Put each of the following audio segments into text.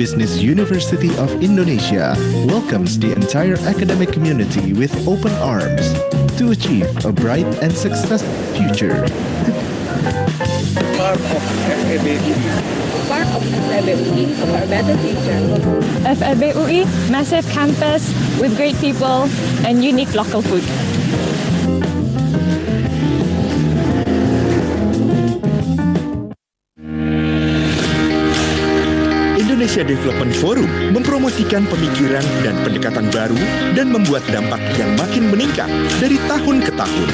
Business University of Indonesia welcomes the entire academic community with open arms to achieve a bright and successful future. Part of FEB UI for a better future. FEB UI, massive campus with great people and unique local food. Indonesia Development Forum mempromosikan pemikiran dan pendekatan baru dan membuat dampak yang makin meningkat dari tahun ke tahun.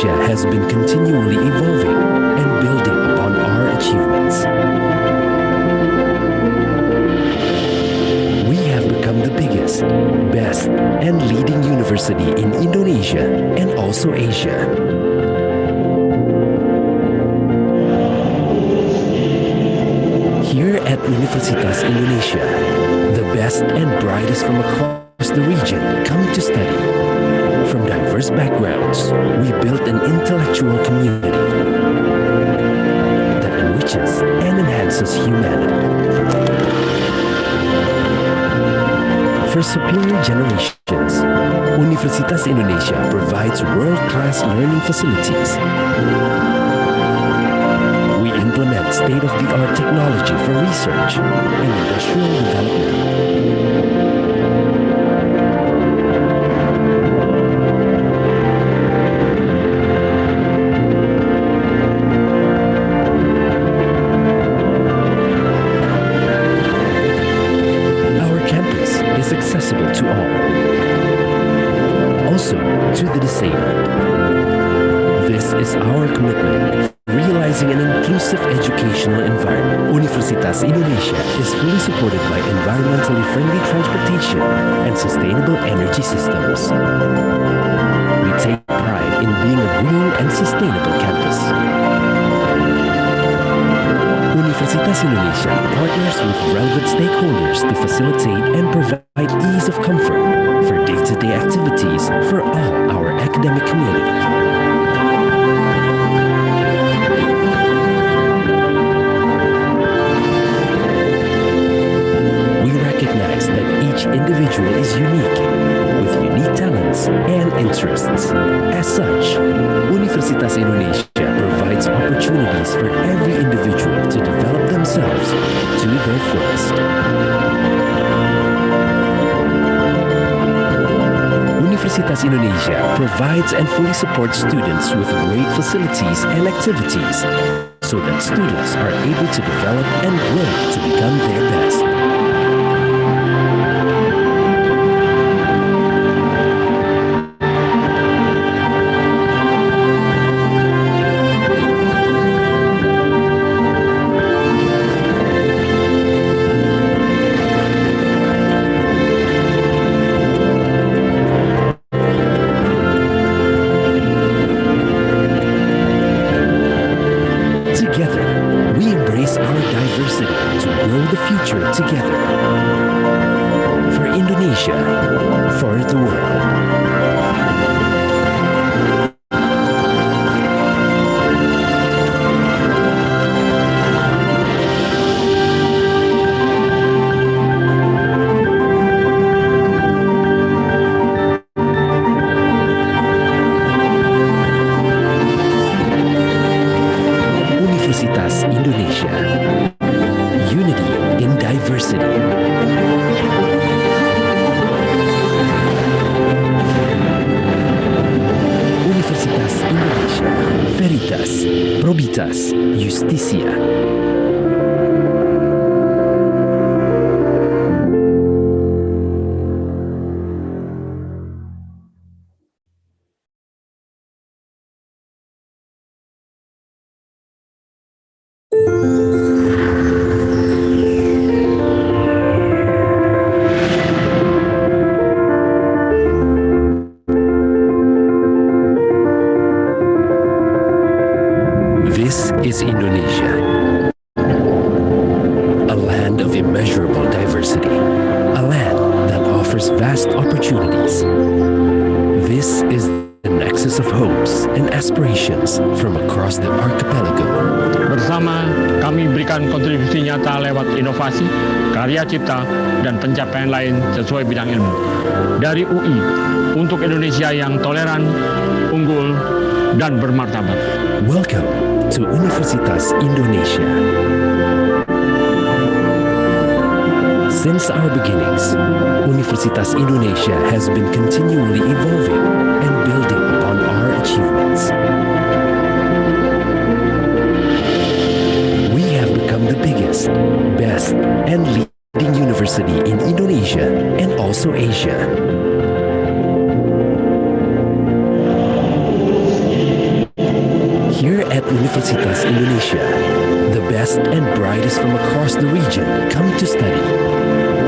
Indonesia has been continually evolving and building upon our achievements. We have become the biggest, best, and leading university in Indonesia and also Asia. Here at Universitas Indonesia, the best and brightest from across the region come to study. From diverse backgrounds, we built an intellectual community that enriches and enhances humanity. For superior generations, Universitas Indonesia provides world-class learning facilities. We implement state-of-the-art technology for research and industrial development. Accessible to all, also to the disabled. This is our commitment, realizing an inclusive educational environment. Universitas Indonesia is fully supported by environmentally friendly transportation and sustainable energy systems. We take pride in being a green and sustainable campus. Universitas Indonesia partners with relevant stakeholders to facilitate and provide ease of comfort for day-to-day activities for all our academic community. We recognize that each individual is unique, with unique talents and interests. As such, Universitas Indonesia provides opportunities for every individual to develop themselves to their fullest. Universitas Indonesia provides and fully supports students with great facilities and activities so that students are able to develop and grow to become their best. Together. For Indonesia, for the world. Universitas Indonesia. Unity in diversity. Universitas Indonesia. Veritas, Probitas, Justitia. This is Indonesia, a land of immeasurable diversity, a land that offers vast opportunities. This is the nexus of hopes and aspirations from across the archipelago. Bersama, kami berikan kontribusi nyata lewat inovasi, karya cipta, dan pencapaian lain sesuai bidang ilmu. Dari UI, untuk Indonesia yang toleran, unggul, dan bermartabat. Welcome to Universitas Indonesia. Since our beginnings, Universitas Indonesia has been continually evolving and building upon our achievements. We have become the biggest, best, and leading university in Indonesia and also Asia. Universitas Indonesia. The best and brightest from across the region come to study.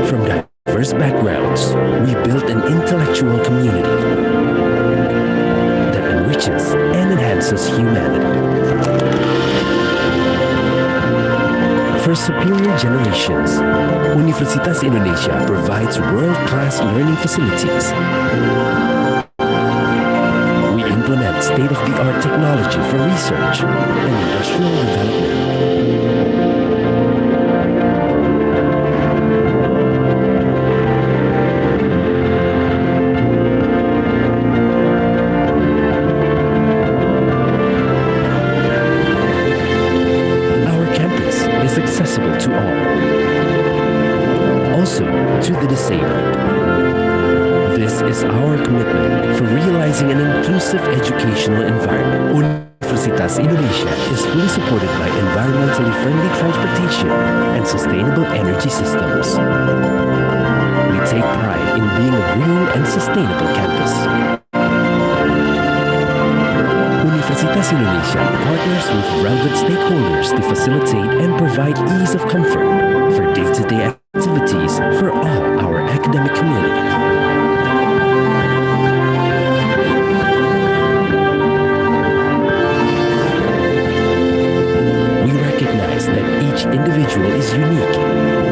From diverse backgrounds, we built an intellectual community that enriches and enhances humanity. For superior generations, Universitas Indonesia provides world-class learning facilities. We implement state-of-the-art technology for research and industrial development. Accessible to all, also to the disabled. This is our commitment for realizing an inclusive educational environment. Universitas Indonesia is fully supported by environmentally friendly transportation and sustainable energy systems. We take pride in being a green and sustainable campus. Universitas Indonesia partners with relevant stakeholders to facilitate and provide ease of comfort for day-to-day activities for all our academic community. We recognize that each individual is unique,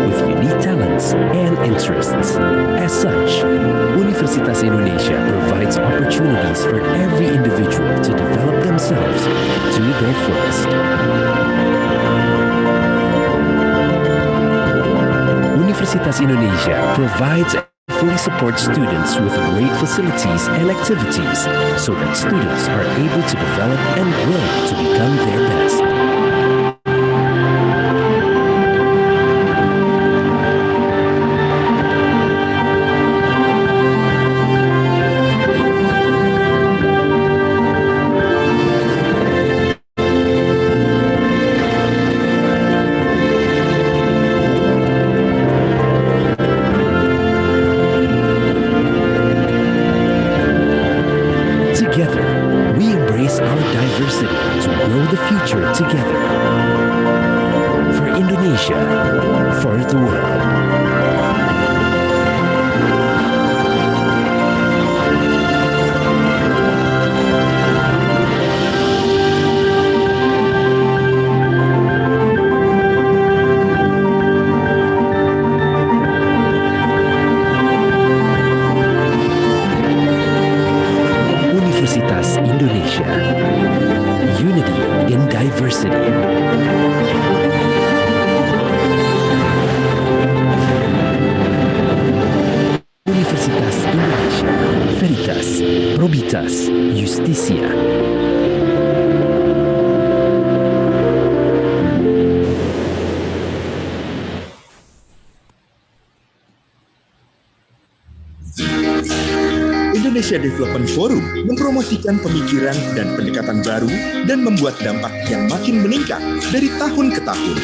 with unique talents and interests. As such, Universitas Indonesia provides opportunities for every individual to develop themselves to their fullest. Universitas Indonesia provides and fully supports students with great facilities and activities so that students are able to develop and grow to become their best. Together, we embrace our diversity to grow the future together. For Indonesia, for the world. Universitas Indonesia. Unity in diversity. Universitas Indonesia. Veritas, Probitas, Justitia. Indonesia Development Forum mempromosikan pemikiran dan pendekatan baru dan membuat dampak yang makin meningkat dari tahun ke tahun.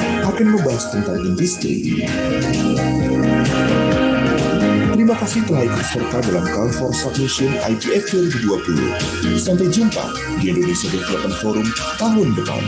akan membahas tentang industri. Terima kasih telah ikut serta dalam Call for Submission IGF 2020. Sampai jumpa di Indonesia Development Forum tahun depan.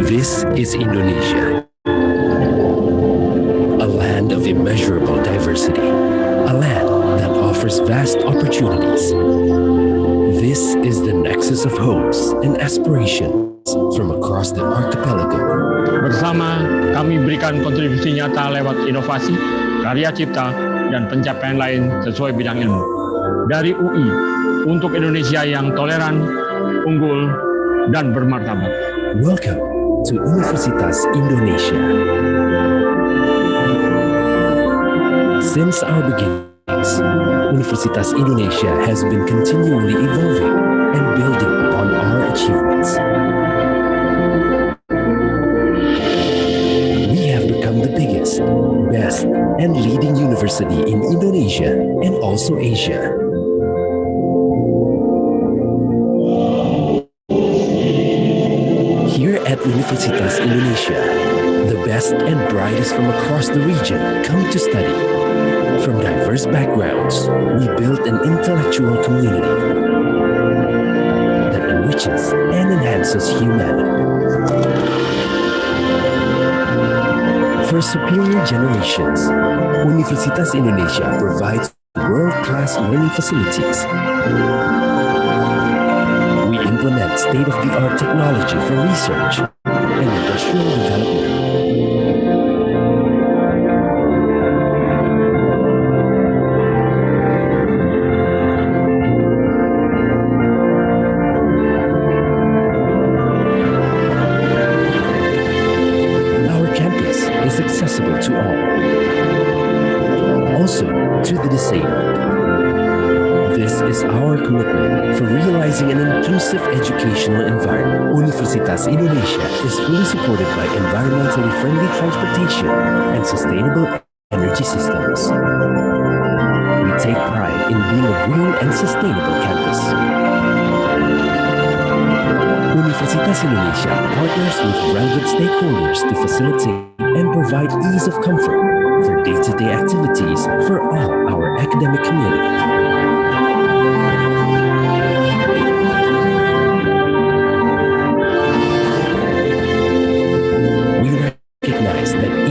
This is Indonesia, a land of immeasurable diversity, a land that offers vast opportunities. This is the nexus of hopes and aspirations from across the archipelago. Bersama kami berikan kontribusi nyata lewat inovasi, karya cipta, dan pencapaian lain sesuai bidang ilmu. Dari UI, untuk Indonesia yang toleran, unggul, dan bermartabat. Welcome to Universitas Indonesia. Since our beginnings, Universitas Indonesia has been continually evolving and building upon our achievements. We have become the biggest, best, and leading university in Indonesia and also Asia. Here at Universitas Indonesia, the best and brightest from across the region come to study. From diverse backgrounds, we build an intellectual community that enriches and enhances humanity. For superior generations, Universitas Indonesia provides world-class learning facilities. We implement state-of-the-art technology for research and industrial development. Our campus is accessible to all, also to the disabled. This is our commitment for realizing an inclusive educational environment. Universitas Indonesia is fully supported by environmentally friendly transportation and sustainable energy systems. We take pride in being a green and sustainable campus. Universitas Indonesia partners with relevant stakeholders to facilitate and provide ease of comfort for day-to-day activities for all our academic community.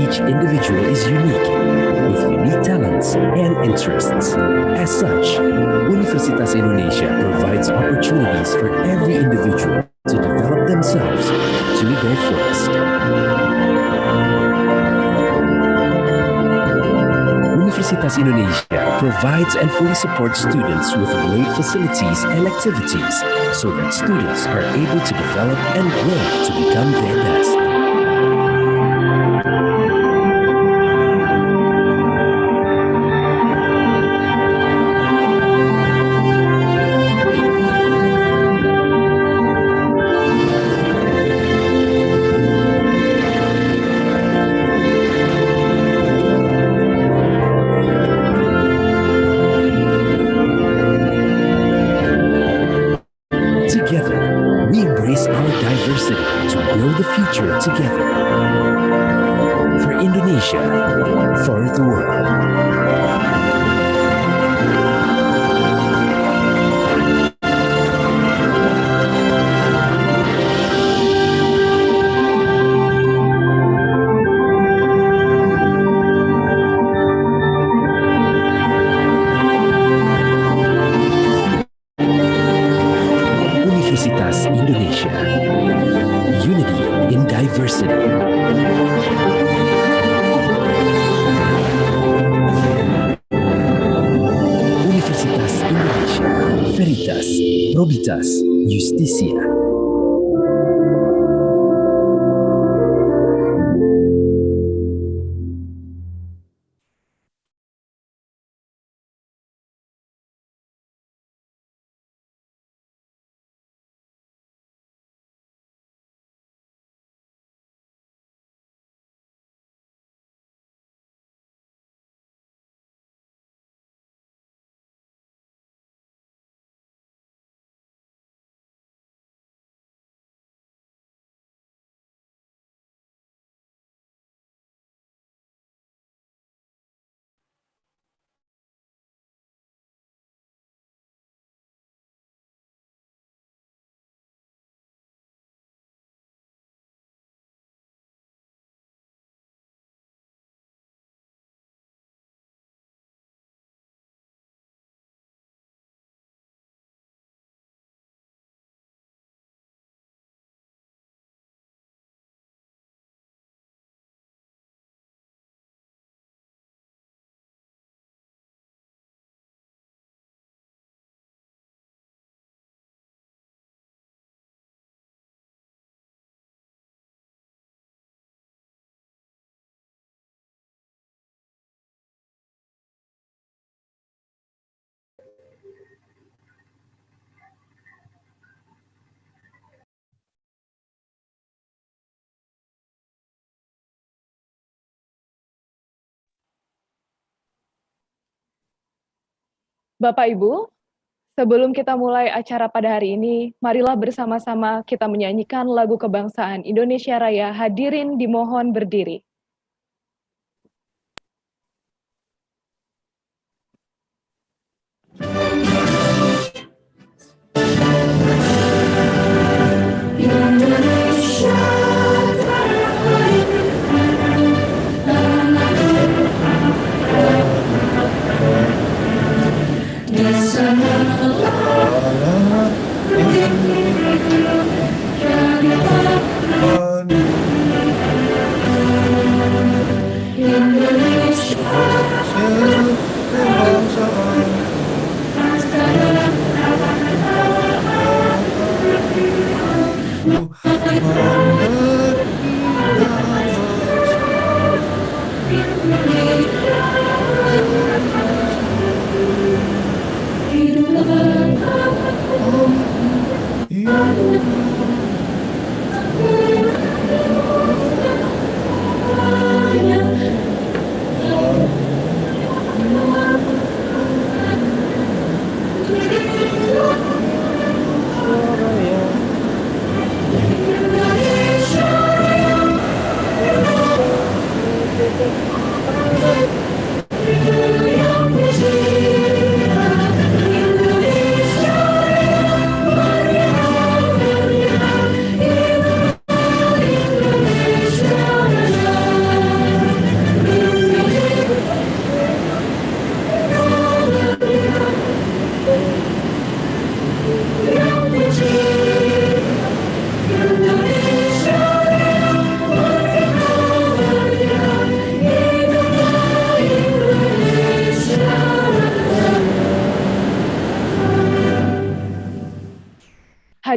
Each individual is unique, with unique talents and interests. As such, Universitas Indonesia provides opportunities for every individual to develop themselves to their fullest. Universitas Indonesia provides and fully supports students with great facilities and activities so that students are able to develop and grow to become their best. Together, we embrace our diversity to grow the future together. For Indonesia, for the world. Universitas Indonesia. Unity in diversity. Universitas Indonesia. Veritas, Probitas, Justisia. Bapak Ibu, sebelum kita mulai acara pada hari ini, marilah bersama-sama kita menyanyikan lagu kebangsaan Indonesia Raya. Hadirin dimohon berdiri.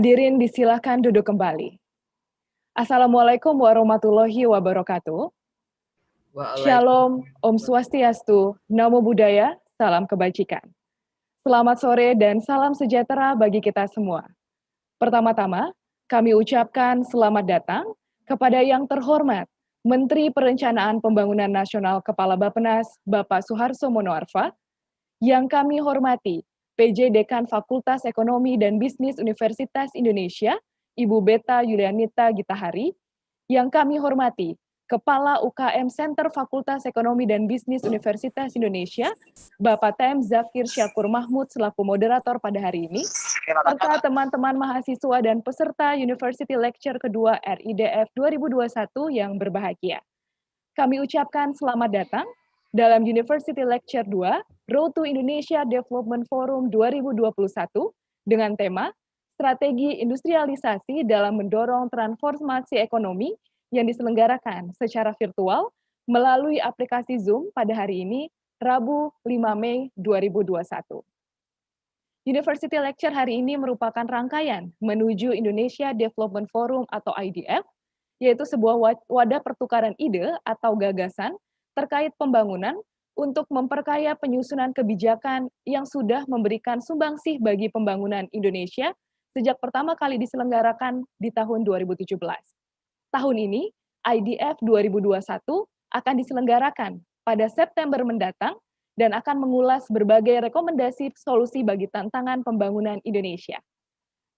Hadirin disilakan duduk kembali. Assalamualaikum warahmatullahi wabarakatuh. Shalom, Om Swastiastu, Namo Buddhaya, salam kebajikan. Selamat sore dan salam sejahtera bagi kita semua. Pertama-tama, kami ucapkan selamat datang kepada yang terhormat Menteri Perencanaan Pembangunan Nasional Kepala Bappenas, Bapak Suharto Monoarfa, yang kami hormati PJ Dekan Fakultas Ekonomi dan Bisnis Universitas Indonesia, Ibu Beta Yulianita Gitahari, yang kami hormati Kepala UKM Center Fakultas Ekonomi dan Bisnis Universitas Indonesia, Bapak Tem Zakir Syakur Mahmud selaku moderator pada hari ini, serta teman-teman mahasiswa dan peserta University Lecture kedua RIDF 2021 yang berbahagia. Kami ucapkan selamat datang dalam University Lecture 2, Road to Indonesia Development Forum 2021 dengan tema Strategi Industrialisasi dalam Mendorong Transformasi Ekonomi yang diselenggarakan secara virtual melalui aplikasi Zoom pada hari ini, Rabu 5 Mei 2021. University Lecture hari ini merupakan rangkaian menuju Indonesia Development Forum atau IDF, yaitu sebuah wadah pertukaran ide atau gagasan terkait pembangunan untuk memperkaya penyusunan kebijakan yang sudah memberikan sumbangsih bagi pembangunan Indonesia sejak pertama kali diselenggarakan di tahun 2017. Tahun ini, IDF 2021 akan diselenggarakan pada September mendatang dan akan mengulas berbagai rekomendasi solusi bagi tantangan pembangunan Indonesia.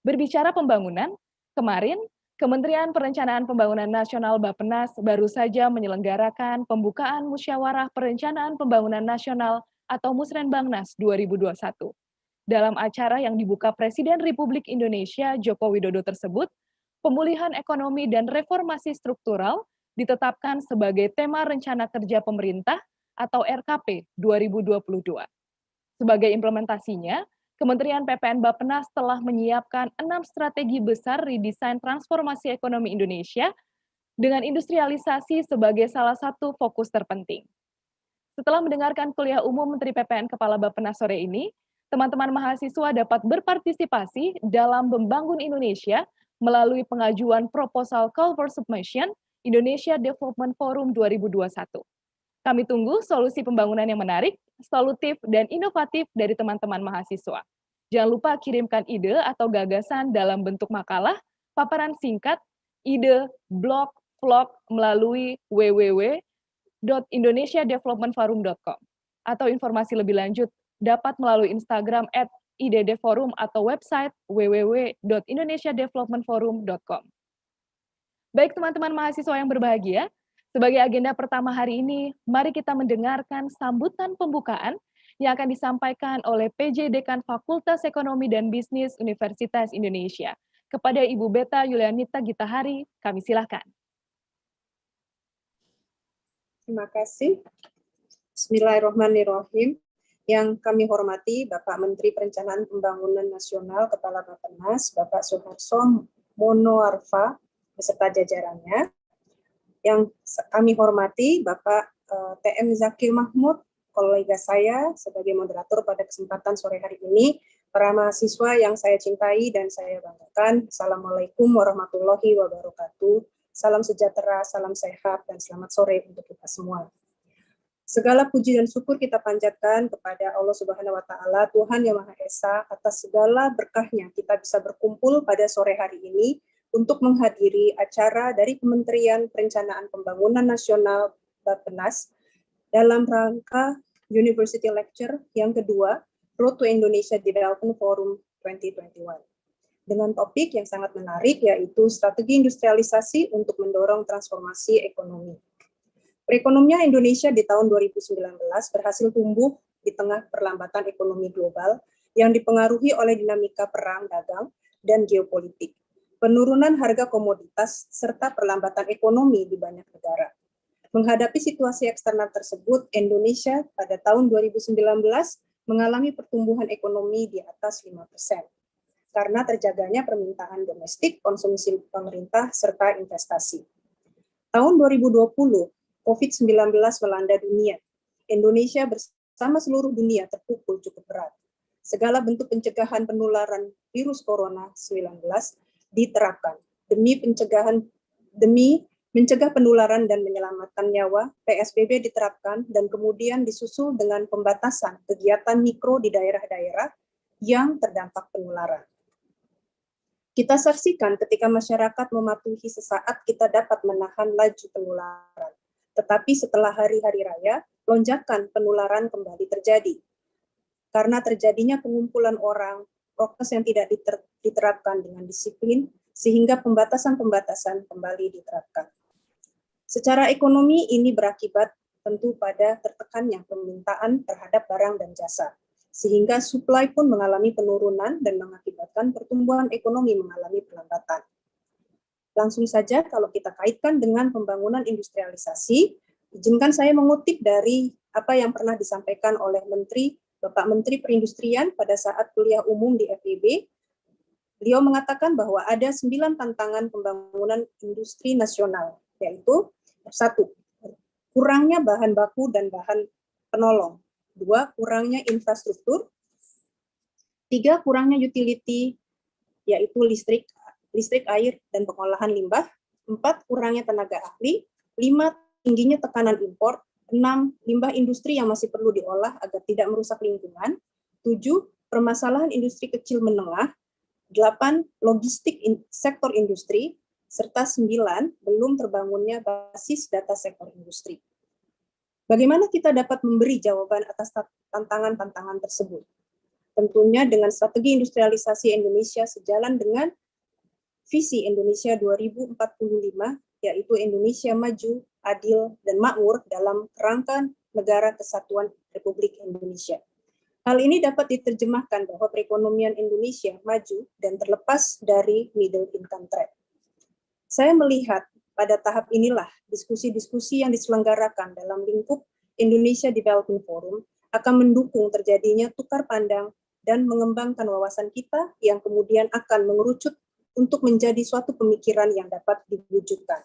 Berbicara pembangunan, kemarin Kementerian Perencanaan Pembangunan Nasional Bappenas baru saja menyelenggarakan pembukaan Musyawarah Perencanaan Pembangunan Nasional atau Musrenbangnas 2021. Dalam acara yang dibuka Presiden Republik Indonesia Joko Widodo tersebut, pemulihan ekonomi dan reformasi struktural ditetapkan sebagai tema rencana kerja pemerintah atau RKP 2022. Sebagai implementasinya, Kementerian PPN Bappenas telah menyiapkan 6 strategi besar redesain transformasi ekonomi Indonesia dengan industrialisasi sebagai salah satu fokus terpenting. Setelah mendengarkan kuliah umum Menteri PPN Kepala Bappenas sore ini, teman-teman mahasiswa dapat berpartisipasi dalam membangun Indonesia melalui pengajuan proposal Call for Submission Indonesia Development Forum 2021. Kami tunggu solusi pembangunan yang menarik, solutif, dan inovatif dari teman-teman mahasiswa. Jangan lupa kirimkan ide atau gagasan dalam bentuk makalah, paparan singkat, ide, blog, vlog melalui www.indonesiadevelopmentforum.com atau informasi lebih lanjut dapat melalui Instagram @iddforum atau website www.indonesiadevelopmentforum.com. Baik teman-teman mahasiswa yang berbahagia, sebagai agenda pertama hari ini, mari kita mendengarkan sambutan pembukaan yang akan disampaikan oleh PJ Dekan Fakultas Ekonomi dan Bisnis Universitas Indonesia. Kepada Ibu Beta Yulianita Gitahari, kami silakan. Terima kasih. Bismillahirrahmanirrahim. Yang kami hormati Bapak Menteri Perencanaan Pembangunan Nasional Kepala Bappenas, Bapak Suharto Monoarfa, beserta jajarannya. Yang kami hormati Bapak TM Zakir Mahmud, kolega saya sebagai moderator pada kesempatan sore hari ini, para mahasiswa yang saya cintai dan saya banggakan. Assalamualaikum warahmatullahi wabarakatuh. Salam sejahtera, salam sehat, dan selamat sore untuk kita semua. Segala puji dan syukur kita panjatkan kepada Allah Subhanahu wa Ta'ala, Tuhan Yang Maha Esa, atas segala berkahnya kita bisa berkumpul pada sore hari ini untuk menghadiri acara dari Kementerian Perencanaan Pembangunan Nasional Bappenas dalam rangka University Lecture yang kedua, Road to Indonesia Development Forum 2021. Dengan topik yang sangat menarik, yaitu strategi industrialisasi untuk mendorong transformasi ekonomi. Perekonomian Indonesia di tahun 2019 berhasil tumbuh di tengah perlambatan ekonomi global yang dipengaruhi oleh dinamika perang dagang dan geopolitik, penurunan harga komoditas, serta perlambatan ekonomi di banyak negara. Menghadapi situasi eksternal tersebut, Indonesia pada tahun 2019 mengalami pertumbuhan ekonomi di atas 5%, karena terjaganya permintaan domestik, konsumsi pemerintah, serta investasi. Tahun 2020, COVID-19 melanda dunia. Indonesia bersama seluruh dunia terpukul cukup berat. Segala bentuk pencegahan penularan virus corona 19 diterapkan demi mencegah penularan dan menyelamatkan nyawa. PSBB diterapkan dan kemudian disusul dengan pembatasan kegiatan mikro di daerah-daerah yang terdampak penularan. Kita saksikan ketika masyarakat mematuhi sesaat, kita dapat menahan laju penularan. Tetapi setelah hari-hari raya, lonjakan penularan kembali terjadi. Karena terjadinya pengumpulan orang, prokes yang tidak diterapkan dengan disiplin, sehingga pembatasan-pembatasan kembali diterapkan. Secara ekonomi ini berakibat tentu pada tertekannya permintaan terhadap barang dan jasa, sehingga supply pun mengalami penurunan dan mengakibatkan pertumbuhan ekonomi mengalami perlambatan. Langsung saja kalau kita kaitkan dengan pembangunan industrialisasi, izinkan saya mengutip dari apa yang pernah disampaikan oleh Bapak Menteri Perindustrian pada saat kuliah umum di FIB. Beliau mengatakan bahwa ada 9 tantangan pembangunan industri nasional, yaitu 1. Kurangnya bahan baku dan bahan penolong. 2. Kurangnya infrastruktur. 3. Kurangnya utility, yaitu listrik, air, dan pengolahan limbah. 4. Kurangnya tenaga ahli. 5. Tingginya tekanan impor. 6. Limbah industri yang masih perlu diolah agar tidak merusak lingkungan. 7. Permasalahan industri kecil menengah. 8. Logistik sektor industri. Serta 9. Belum terbangunnya basis data sektor industri. Bagaimana kita dapat memberi jawaban atas tantangan-tantangan tersebut? Tentunya dengan strategi industrialisasi Indonesia sejalan dengan visi Indonesia 2045, yaitu Indonesia maju, adil, dan makmur dalam kerangka Negara Kesatuan Republik Indonesia. Hal ini dapat diterjemahkan bahwa perekonomian Indonesia maju dan terlepas dari middle income trap. Saya melihat pada tahap inilah diskusi-diskusi yang diselenggarakan dalam lingkup Indonesia Development Forum akan mendukung terjadinya tukar pandang dan mengembangkan wawasan kita yang kemudian akan mengerucut untuk menjadi suatu pemikiran yang dapat diwujudkan.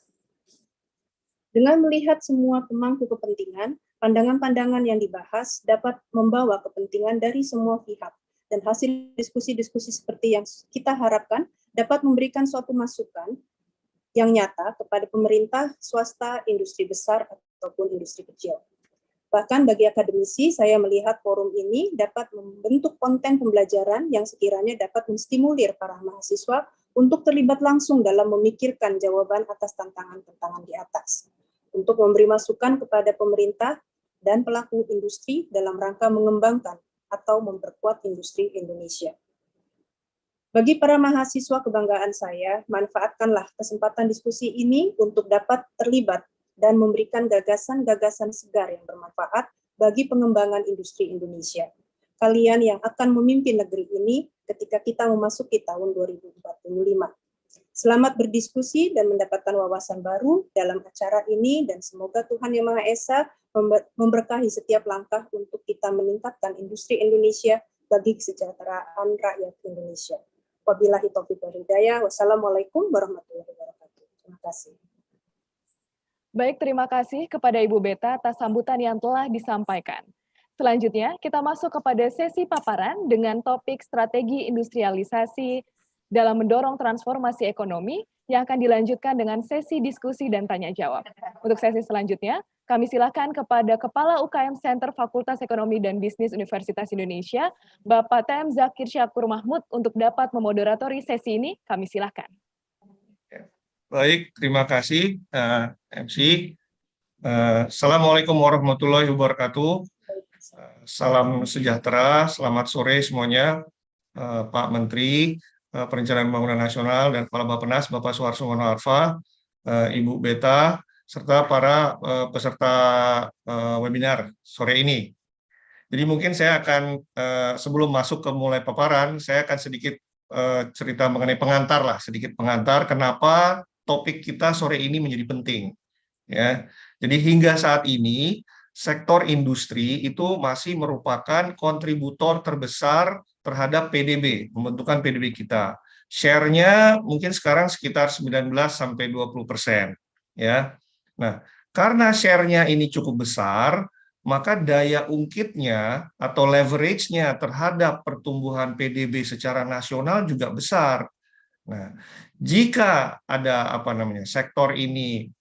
Dengan melihat semua pemangku kepentingan, pandangan-pandangan yang dibahas dapat membawa kepentingan dari semua pihak, dan hasil diskusi-diskusi seperti yang kita harapkan dapat memberikan suatu masukan yang nyata kepada pemerintah, swasta, industri besar, ataupun industri kecil. Bahkan bagi akademisi, saya melihat forum ini dapat membentuk konten pembelajaran yang sekiranya dapat menstimulir para mahasiswa untuk terlibat langsung dalam memikirkan jawaban atas tantangan-tantangan di atas, untuk memberi masukan kepada pemerintah dan pelaku industri dalam rangka mengembangkan atau memperkuat industri Indonesia. Bagi para mahasiswa kebanggaan saya, manfaatkanlah kesempatan diskusi ini untuk dapat terlibat dan memberikan gagasan-gagasan segar yang bermanfaat bagi pengembangan industri Indonesia. Kalian yang akan memimpin negeri ini ketika kita memasuki tahun 2045. Selamat berdiskusi dan mendapatkan wawasan baru dalam acara ini, dan semoga Tuhan Yang Maha Esa memberkahi setiap langkah untuk kita meningkatkan industri Indonesia bagi kesejahteraan rakyat Indonesia. Wabillahi taufiq wal hidayah. Wassalamualaikum warahmatullahi wabarakatuh. Terima kasih. Baik, terima kasih kepada Ibu Beta atas sambutan yang telah disampaikan. Selanjutnya, kita masuk kepada sesi paparan dengan topik strategi industrialisasi dalam mendorong transformasi ekonomi yang akan dilanjutkan dengan sesi diskusi dan tanya jawab. Untuk sesi selanjutnya, kami silakan kepada Kepala UKM Center Fakultas Ekonomi dan Bisnis Universitas Indonesia, Bapak TM Zakir Syakur Mahmud, untuk dapat memoderatori sesi ini. Kami silakan. Baik, terima kasih MC. Assalamualaikum warahmatullahi wabarakatuh. Salam sejahtera, selamat sore semuanya, Pak Menteri Perencanaan Pembangunan Nasional dan Kepala Bappenas, Bapak Suharso Mono Arfa, Ibu Beta, serta para peserta webinar sore ini. Jadi mungkin saya akan, sebelum masuk ke mulai paparan, saya akan sedikit cerita mengenai pengantar lah, sedikit pengantar kenapa topik kita sore ini menjadi penting. Ya, jadi hingga saat ini sektor industri itu masih merupakan kontributor terbesar terhadap PDB, pembentukan PDB kita. Share-nya mungkin sekarang sekitar 19-20%. Ya. Nah, karena share-nya ini cukup besar, maka daya ungkitnya atau leverage-nya terhadap pertumbuhan PDB secara nasional juga besar. Nah, jika ada sektor ini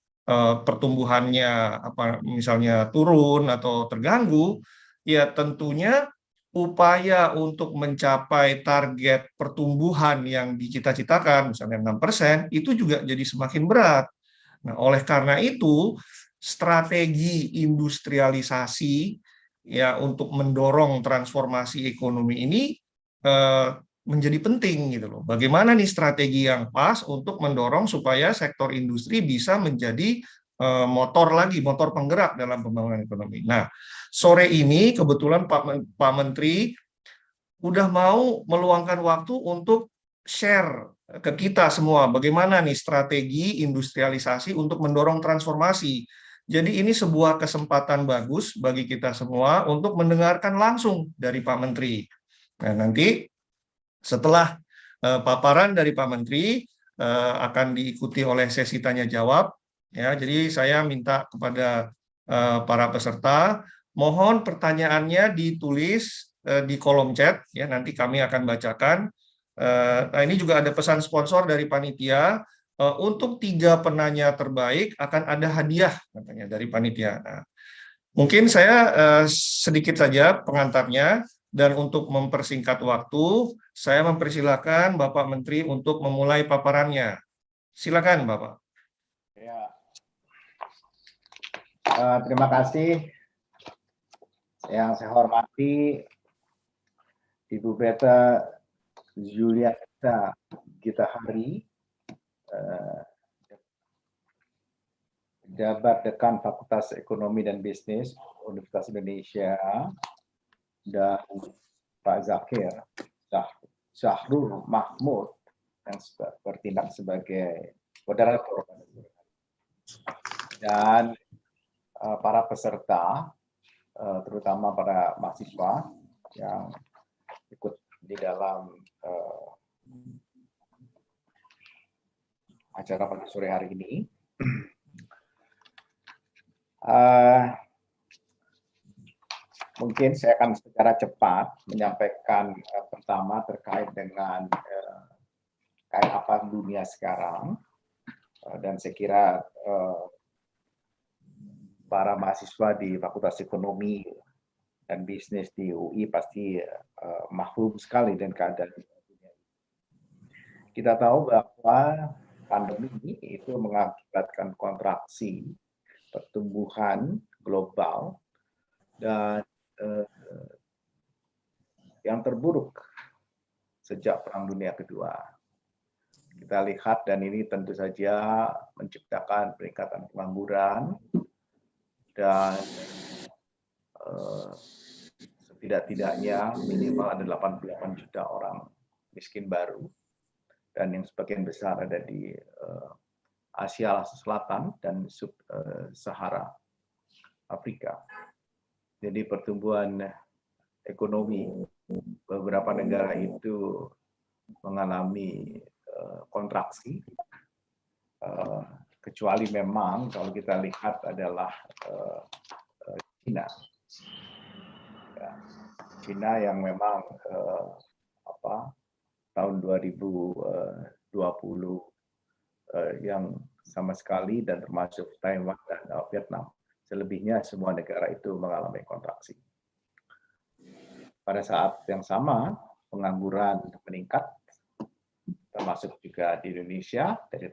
pertumbuhannya misalnya turun atau terganggu, ya tentunya upaya untuk mencapai target pertumbuhan yang dicita-citakan misalnya 6% itu juga jadi semakin berat. Nah, oleh karena itu strategi industrialisasi ya untuk mendorong transformasi ekonomi ini menjadi penting gitu loh. Bagaimana nih strategi yang pas untuk mendorong supaya sektor industri bisa menjadi motor penggerak dalam pembangunan ekonomi. Nah, sore ini kebetulan Pak Menteri udah mau meluangkan waktu untuk share ke kita semua bagaimana nih strategi industrialisasi untuk mendorong transformasi. Jadi ini sebuah kesempatan bagus bagi kita semua untuk mendengarkan langsung dari Pak Menteri. Nah, nanti setelah paparan dari Pak Menteri akan diikuti oleh sesi tanya jawab. Ya, jadi saya minta kepada para peserta, mohon pertanyaannya ditulis di kolom chat. Ya, nanti kami akan bacakan. Nah, ini juga ada pesan sponsor dari panitia. Untuk 3 penanya terbaik akan ada hadiah katanya dari panitia. Nah, mungkin saya sedikit saja pengantarnya. Dan untuk mempersingkat waktu, saya mempersilakan Bapak Menteri untuk memulai paparannya. Silakan, Bapak. Ya. Terima kasih. Yang saya hormati Ibu Beta Julieta Gitahari, Jabat Dekan Fakultas Ekonomi dan Bisnis Universitas Indonesia, dan Pak Zakir Syakur Mahmud yang bertindak sebagai moderator, dan para peserta, terutama para mahasiswa yang ikut di dalam acara pada sore hari ini. Mungkin saya akan secara cepat menyampaikan pertama terkait dengan kayak apa dunia sekarang, dan saya kira para mahasiswa di Fakultas Ekonomi dan Bisnis di UI pasti maklum sekali dengan keadaan dunia. Kita tahu bahwa pandemi ini itu mengakibatkan kontraksi pertumbuhan global, dan yang terburuk sejak Perang Dunia Kedua. Kita lihat, dan ini tentu saja menciptakan peningkatan pengangguran dan setidak-tidaknya minimal ada 88 juta orang miskin baru, dan yang sebagian besar ada di Asia Selatan dan Sub-Sahara Afrika. Jadi pertumbuhan ekonomi beberapa negara itu mengalami kontraksi, kecuali memang kalau kita lihat adalah China. Ya, China yang memang tahun 2020 yang sama sekali, dan termasuk Taiwan dan Vietnam, selebihnya semua negara itu mengalami kontraksi. Pada saat yang sama, pengangguran meningkat, termasuk juga di Indonesia. Dari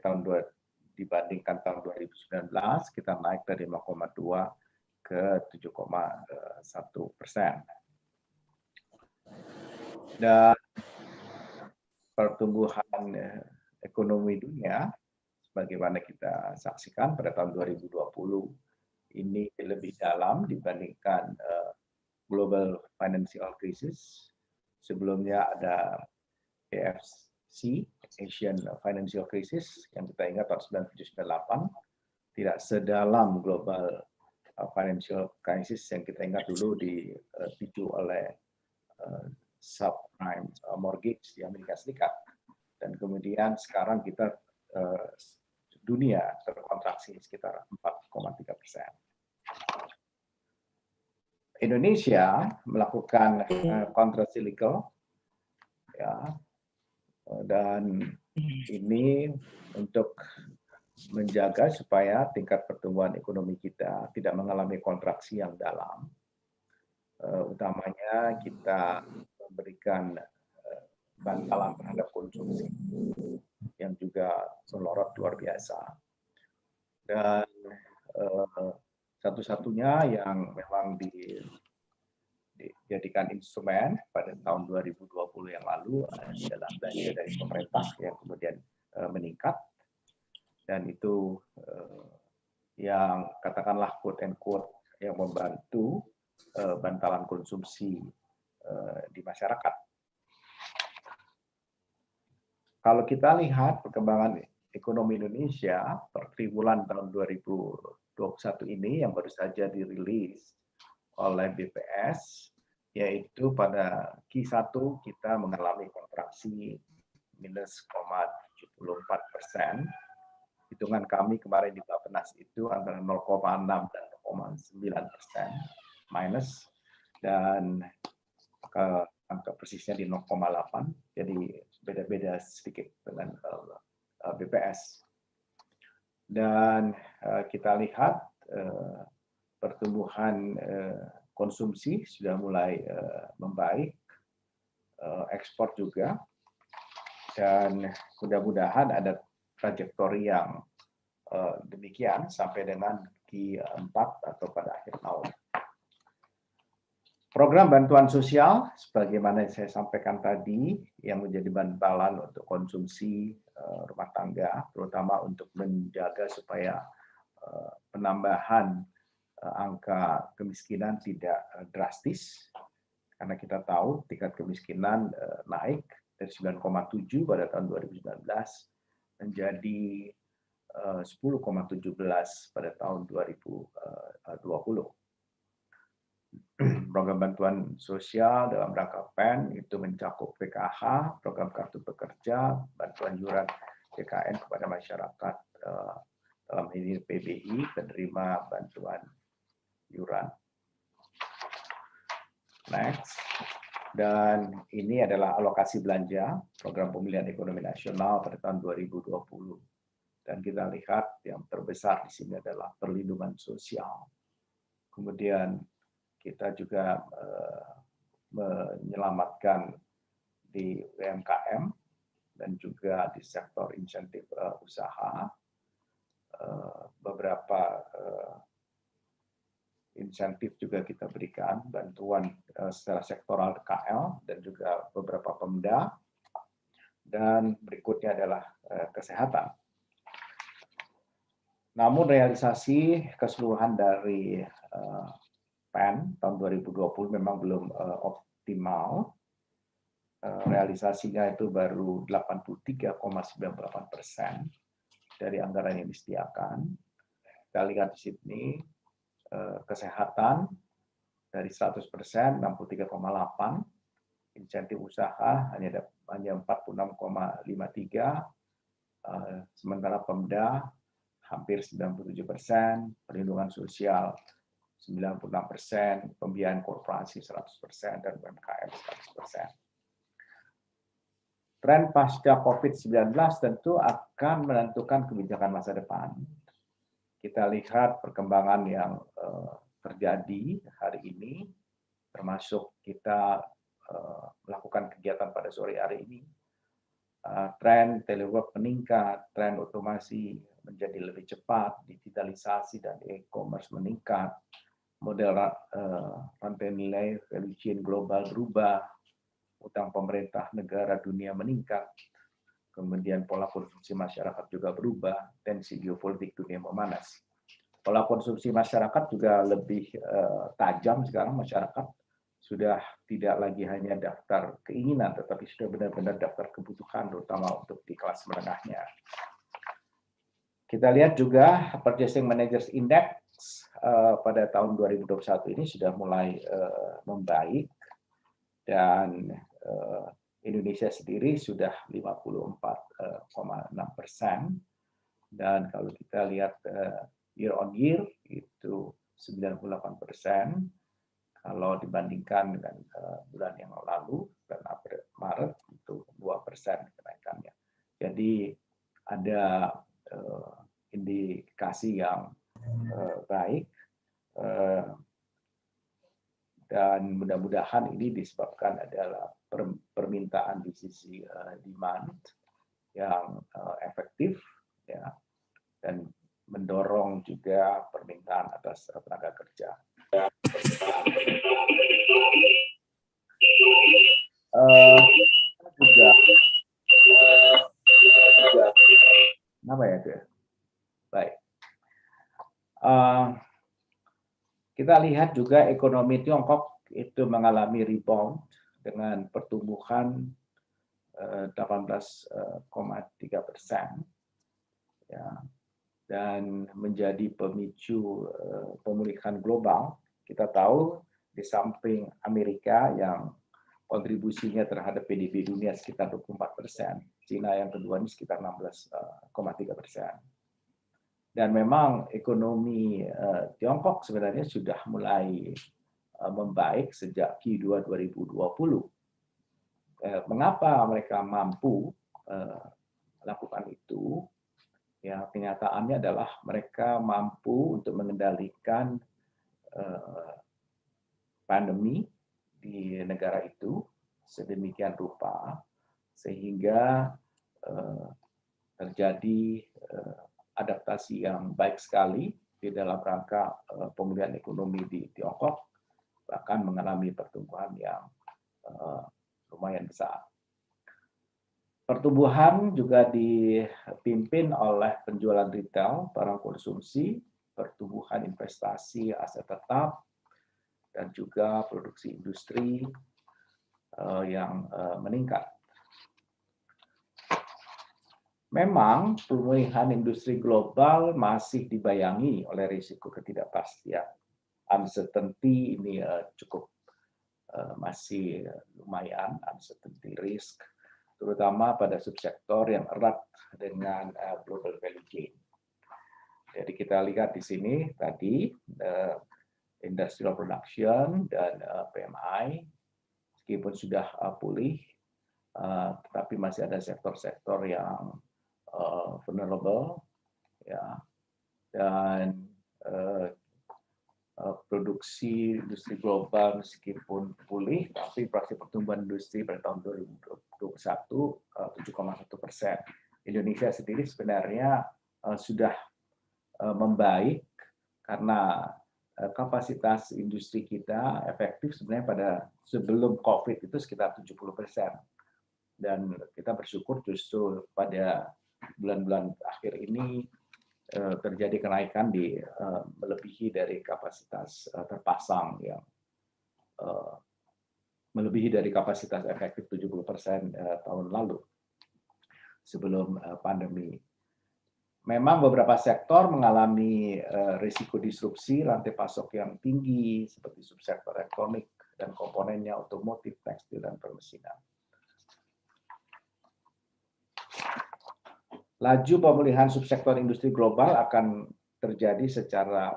dibandingkan tahun 2019, kita naik dari 5,2 ke 7,1%. Dan pertumbuhan ekonomi dunia, sebagaimana kita saksikan pada tahun 2020, ini lebih dalam dibandingkan Global Financial Crisis. Sebelumnya ada AFC, Asian Financial Crisis, yang kita ingat tahun 1997-98, tidak sedalam Global Financial Crisis yang kita ingat dulu dipicu oleh subprime mortgage di Amerika Serikat. Dan kemudian sekarang kita dunia terkontraksi sekitar 4,3%. Indonesia melakukan countercyclical, ya, dan ini untuk menjaga supaya tingkat pertumbuhan ekonomi kita tidak mengalami kontraksi yang dalam. Utamanya kita memberikan bantalan terhadap konsumsi yang juga melorot luar biasa. Dan satu-satunya yang memang dijadikan instrumen pada tahun 2020 yang lalu adalah belanja dari pemerintah yang kemudian meningkat, dan itu yang katakanlah quote and quote yang membantu bantalan konsumsi di masyarakat. Kalau kita lihat perkembangan ekonomi Indonesia per triwulan tahun 2021 ini yang baru saja dirilis oleh BPS, yaitu pada Q1 kita mengalami kontraksi minus 0,74%. Hitungan kami kemarin di Bappenas itu antara 0,6 dan 0,9% minus, dan angka persisnya di 0,8, jadi beda-beda sedikit dengan BPS. Dan kita lihat pertumbuhan konsumsi sudah mulai membaik, ekspor juga, dan mudah-mudahan ada trajektori yang demikian sampai dengan Q4 atau pada akhir tahun. Program bantuan sosial, sebagaimana saya sampaikan tadi, yang menjadi bantalan untuk konsumsi rumah tangga, terutama untuk menjaga supaya penambahan angka kemiskinan tidak drastis, karena kita tahu tingkat kemiskinan naik dari 9,7 pada tahun 2019 menjadi 10,17 pada tahun 2020. Program bantuan sosial dalam rangka PEN itu mencakup PKH, program kartu pekerja, bantuan iuran JKN kepada masyarakat dalam ini PBI, penerima bantuan iuran. Next. Dan ini adalah alokasi belanja program pemulihan ekonomi nasional pada tahun 2020. Dan kita lihat yang terbesar di sini adalah perlindungan sosial. Kemudian kita juga menyelamatkan di UMKM dan juga di sektor insentif usaha. Beberapa insentif juga kita berikan, bantuan secara sektoral KL dan juga beberapa Pemda. Dan berikutnya adalah kesehatan. Namun realisasi keseluruhan dari PEN tahun 2020 memang belum optimal. Realisasinya itu baru 83,98% dari anggaran yang disediakan. Kita lihat di sini kesehatan dari 100%, 63,8%, insentif usaha hanya 46,53%, sementara Pemda hampir 97%, perlindungan sosial 96%, pembiayaan korporasi 100%, dan UMKM 100%. Tren pasca COVID-19 tentu akan menentukan kebijakan masa depan. Kita lihat perkembangan yang terjadi hari ini, termasuk kita melakukan kegiatan pada sore hari ini. Tren telework meningkat, tren otomasi menjadi lebih cepat, digitalisasi dan e-commerce meningkat, model rantai nilai value chain global berubah, utang pemerintah negara dunia meningkat, kemudian pola konsumsi masyarakat juga berubah, tensi geopolitik dunia memanas. Pola konsumsi masyarakat juga lebih tajam sekarang. Masyarakat sudah tidak lagi hanya daftar keinginan, tetapi sudah benar-benar daftar kebutuhan, terutama untuk di kelas menengahnya. Kita lihat juga Purchasing Managers Index pada tahun 2021 ini sudah mulai membaik, dan Indonesia sendiri sudah 54,6%, dan kalau kita lihat year on year itu 98%, kalau dibandingkan dengan bulan yang lalu dan April Maret itu 2% kenaikannya. Jadi ada indikasi yang baik, dan mudah-mudahan ini disebabkan adalah permintaan di sisi demand yang efektif, ya, dan mendorong juga permintaan atas tenaga kerja. Kenapa ya, itu? Baik. Kita lihat juga ekonomi Tiongkok itu mengalami rebound dengan pertumbuhan 18,3%, ya, dan menjadi pemicu pemulihan global. Kita tahu di samping Amerika yang kontribusinya terhadap PDB dunia sekitar 24%, Cina yang kedua ini sekitar 16,3%. Dan memang ekonomi Tiongkok sebenarnya sudah mulai membaik sejak Q2 2020. Mengapa mereka mampu melakukan itu? Ya, kenyataannya adalah mereka mampu untuk mengendalikan pandemi di negara itu sedemikian rupa sehingga terjadi adaptasi yang baik sekali di dalam rangka pemulihan ekonomi di Tiongkok, bahkan mengalami pertumbuhan yang lumayan besar. Pertumbuhan juga dipimpin oleh penjualan retail, barang konsumsi, pertumbuhan investasi aset tetap, dan juga produksi industri yang meningkat. Memang pemulihan industri global masih dibayangi oleh risiko ketidakpastian. Uncertainty ini cukup masih lumayan, uncertainty risk, terutama pada subsektor yang erat dengan global value chain. Jadi kita lihat di sini tadi industrial production dan PMI meskipun sudah pulih, tetapi masih ada sektor-sektor yang vulnerable, ya, dan produksi industri global meskipun pulih, tapi proyeksi pertumbuhan industri pada tahun 2021 7,1%. Indonesia sendiri sebenarnya sudah membaik karena kapasitas industri kita efektif sebenarnya pada sebelum COVID itu sekitar 70%. Dan kita bersyukur justru pada bulan-bulan akhir ini terjadi kenaikan di melebihi dari kapasitas terpasang yang melebihi dari kapasitas efektif 70% tahun lalu sebelum pandemi. Memang beberapa sektor mengalami risiko disrupsi rantai pasok yang tinggi seperti subsektor elektronik dan komponennya otomotif, tekstil, dan permesinan. Laju pemulihan subsektor industri global akan terjadi secara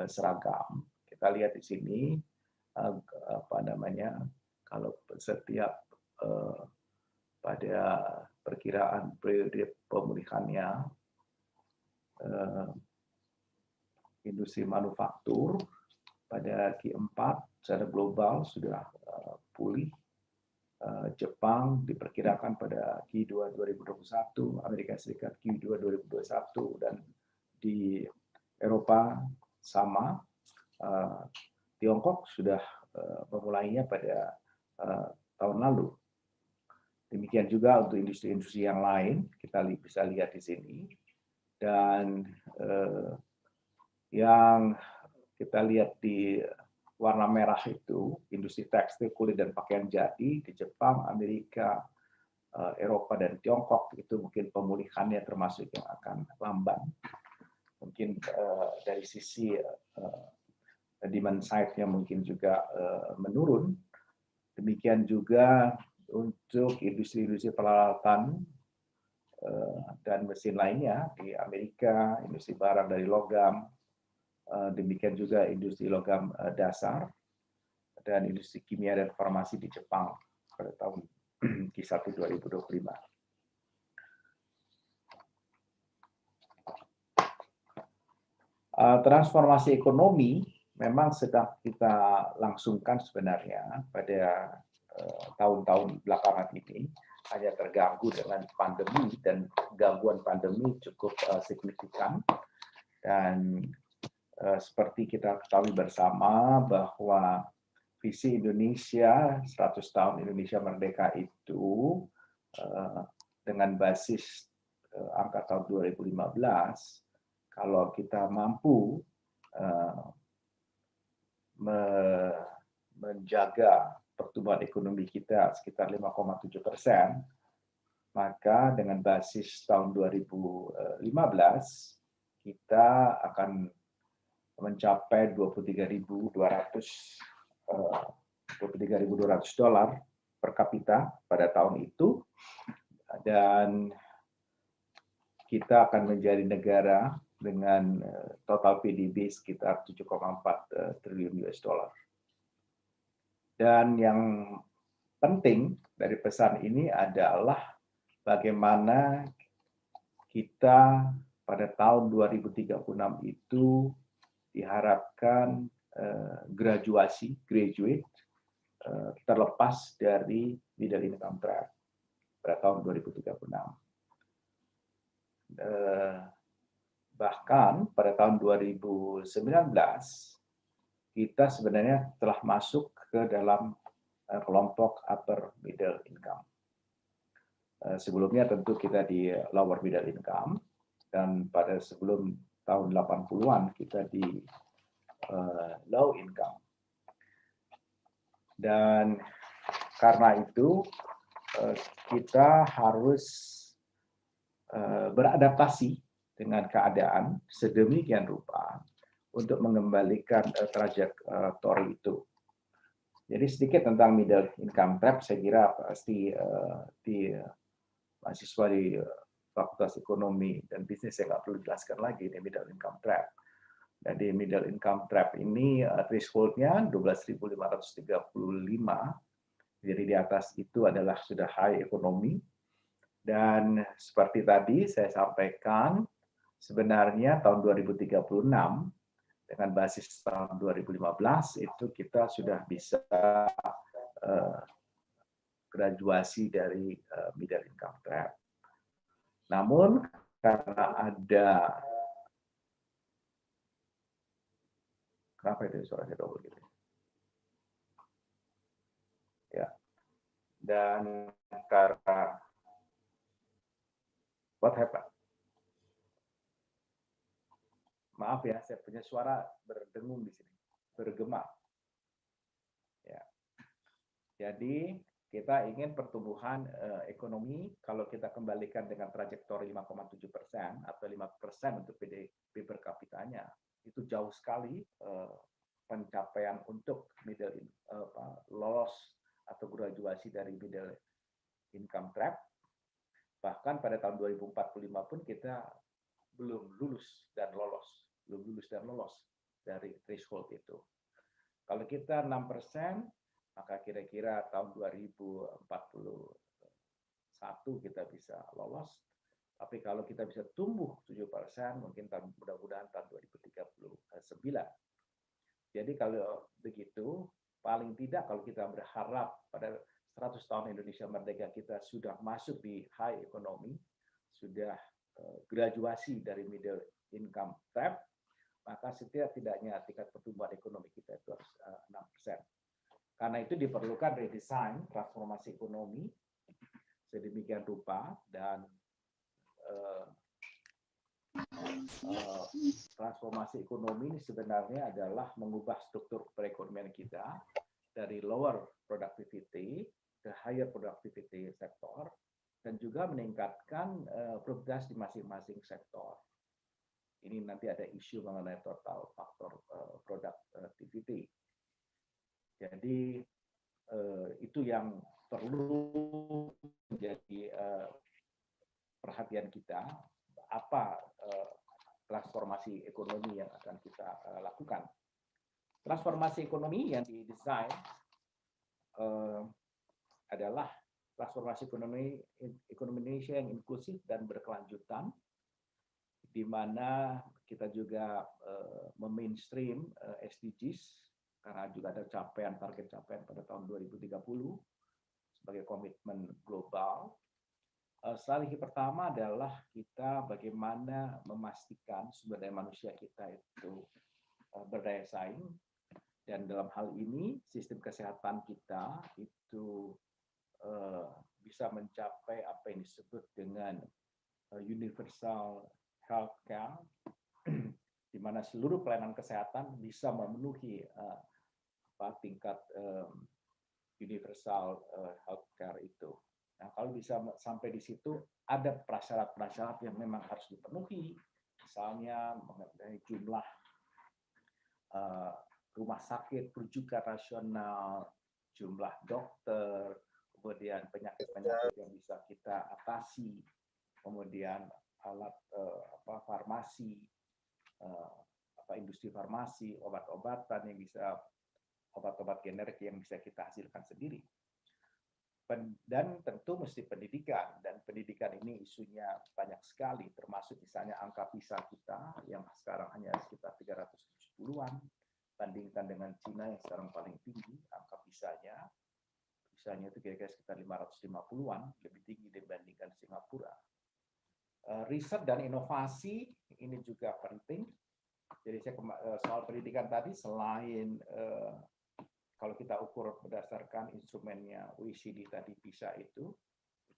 seragam. Kita lihat di sini kalau setiap pada perkiraan periode pemulihannya, industri manufaktur pada Q4 secara global sudah pulih. Jepang diperkirakan pada Q2 2021, Amerika Serikat Q2 2021, dan di Eropa sama. Tiongkok sudah memulainya pada tahun lalu. Demikian juga untuk industri-industri yang lain, kita bisa lihat di sini. Dan yang kita lihat di warna merah itu, industri tekstil, kulit, dan pakaian jadi di Jepang, Amerika, Eropa, dan Tiongkok, itu mungkin pemulihannya termasuk yang akan lamban. Mungkin dari sisi demand side-nya mungkin juga menurun. Demikian juga untuk industri-industri peralatan dan mesin lainnya di Amerika, industri barang dari logam, demikian juga industri logam dasar, dan industri kimia dan farmasi di Jepang pada tahun Q1 2025. Transformasi ekonomi memang sedang kita langsungkan sebenarnya pada tahun-tahun belakangan ini, hanya terganggu dengan pandemi, dan gangguan pandemi cukup signifikan. Dan seperti kita ketahui bersama bahwa visi Indonesia 100 tahun Indonesia Merdeka itu dengan basis angka tahun 2015, kalau kita mampu menjaga pertumbuhan ekonomi kita sekitar 5,7%, maka dengan basis tahun 2015 kita akan mencapai $23.200 per kapita pada tahun itu, dan kita akan menjadi negara dengan total PDB sekitar 7,4 triliun US dollar. Dan yang penting dari pesan ini adalah bagaimana kita pada tahun 2036 itu diharapkan graduate terlepas dari middle income trap pada tahun 2036. Bahkan pada tahun 2019 kita sebenarnya telah masuk ke dalam kelompok upper middle income. Sebelumnya tentu kita di lower middle income, dan pada sebelum tahun 80-an kita di low income. Dan karena itu kita harus beradaptasi dengan keadaan sedemikian rupa untuk mengembalikan trajektori itu. Jadi sedikit tentang middle income trap, saya kira pasti di mahasiswa di Fakultas Ekonomi dan Bisnis saya nggak perlu jelaskan lagi di middle income trap. Jadi middle income trap ini threshold-nya 12.535. Jadi di atas itu adalah sudah high ekonomi. Dan seperti tadi saya sampaikan, sebenarnya tahun 2036 dengan basis tahun 2015 itu kita sudah bisa graduasi dari middle income trap. Namun Kenapa itu suaranya double gitu? Ya. Dan karena what happened? Maaf ya, saya punya suara berdengung di sini, bergema. Ya. Jadi kita ingin pertumbuhan ekonomi kalau kita kembalikan dengan trajektori 5,7% atau 5% untuk PDB per kapitanya, itu jauh sekali pencapaian untuk lolos atau graduasi dari middle income trap. Bahkan pada tahun 2045 pun kita belum lulus dan lolos dari threshold itu. Kalau kita 6%, maka kira-kira tahun 2041 kita bisa lolos. Tapi kalau kita bisa tumbuh 7%, mungkin mudah-mudahan tahun 2039. Jadi kalau begitu, paling tidak kalau kita berharap pada 100 tahun Indonesia merdeka kita sudah masuk di high economy, sudah graduasi dari middle income trap, maka setidak-tidaknya tingkat pertumbuhan ekonomi kita itu harus 6%. Karena itu diperlukan redesign, transformasi ekonomi sedemikian rupa, dan transformasi ekonomi ini sebenarnya adalah mengubah struktur perekonomian kita dari lower productivity ke higher productivity sektor, dan juga meningkatkan produktivitas di masing-masing sektor. Ini nanti ada isu mengenai total faktor productivity. Jadi itu yang perlu menjadi perhatian kita, apa transformasi ekonomi yang akan kita lakukan. Transformasi ekonomi yang didesain adalah transformasi ekonomi Indonesia yang inklusif dan berkelanjutan, di mana kita juga memainstream SDGs, karena juga ada target capaian pada tahun 2030 sebagai komitmen global. Strategi pertama adalah kita bagaimana memastikan sumber daya manusia kita itu berdaya saing, dan dalam hal ini sistem kesehatan kita itu bisa mencapai apa yang disebut dengan universal healthcare, di mana seluruh pelayanan kesehatan bisa memenuhi tingkat universal healthcare itu. Nah, kalau bisa sampai di situ, ada prasyarat-prasyarat yang memang harus dipenuhi, misalnya mengenai jumlah rumah sakit rujukan nasional, jumlah dokter, kemudian penyakit-penyakit yang bisa kita atasi, kemudian alat farmasi, industri farmasi, obat-obatan yang bisa, obat-obat generik yang bisa kita hasilkan sendiri. Dan tentu mesti pendidikan, dan pendidikan ini isunya banyak sekali, termasuk misalnya angka PISA kita yang sekarang hanya sekitar 370-an, bandingkan dengan Cina yang sekarang paling tinggi angka PISA-nya itu kira-kira sekitar 550-an, lebih tinggi dibandingkan Singapura. Riset dan inovasi ini juga penting. Jadi saya soal pendidikan tadi, selain kalau kita ukur berdasarkan instrumennya OECD tadi PISA itu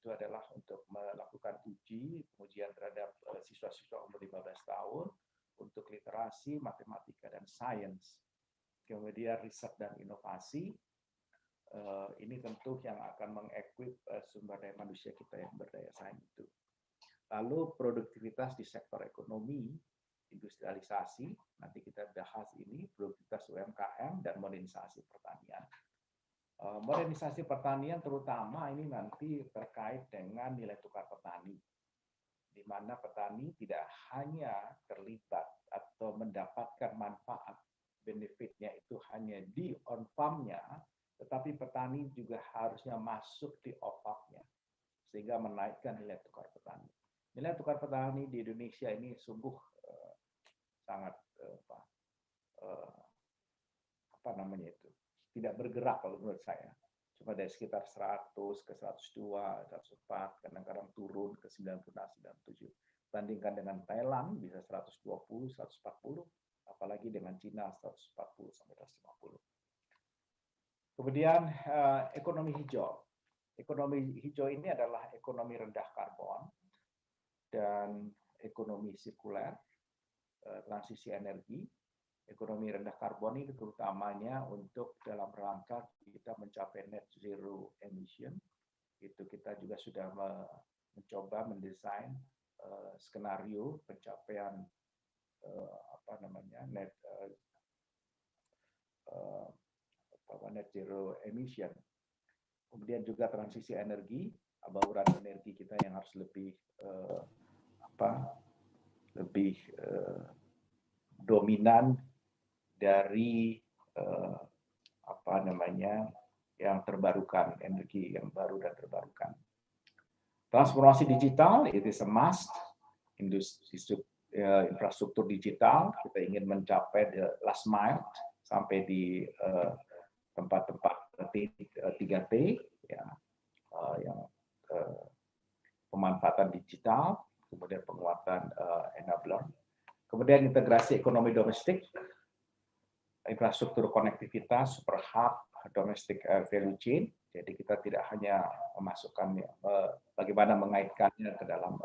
adalah untuk melakukan pengujian terhadap siswa-siswa umur 15 tahun untuk literasi, matematika, dan sains. Kemudian riset dan inovasi, ini tentu yang akan mengequip sumber daya manusia kita yang berdaya saing itu. Lalu produktivitas di sektor ekonomi, industrialisasi, nanti kita bahas ini, produktivitas UMKM, dan modernisasi pertanian. Modernisasi pertanian terutama ini nanti terkait dengan nilai tukar petani, di mana petani tidak hanya terlibat atau mendapatkan manfaat, benefitnya itu hanya di on-farm-nya, tetapi petani juga harusnya masuk di off-farm-nya, sehingga menaikkan nilai tukar petani. Nilai tukar petani di Indonesia ini sungguh sangat tidak bergerak kalau menurut saya. Cuma dari sekitar 100 ke 102, 104, kadang-kadang turun ke 96, 97. Bandingkan dengan Thailand bisa 120, 140, apalagi dengan Cina 140 sampai 150. Kemudian ekonomi hijau. Ekonomi hijau ini adalah ekonomi rendah karbon dan ekonomi sirkuler, transisi energi. Ekonomi rendah karbon ini terutamanya untuk dalam rangka kita mencapai net zero emission. Itu kita juga sudah mencoba mendesain skenario pencapaian net zero emission. Kemudian juga transisi energi, bauran energi kita yang harus lebih dominan dari yang terbarukan, energi yang baru dan terbarukan. Transformasi digital, it is a must. Infrastruktur digital, kita ingin mencapai the last mile sampai di tempat-tempat 3T, yang pemanfaatan digital, kemudian penguatan enabler, kemudian integrasi ekonomi domestik, infrastruktur konektivitas, super hub, domestic value chain. Jadi kita tidak hanya memasukkan bagaimana mengaitkannya ke dalam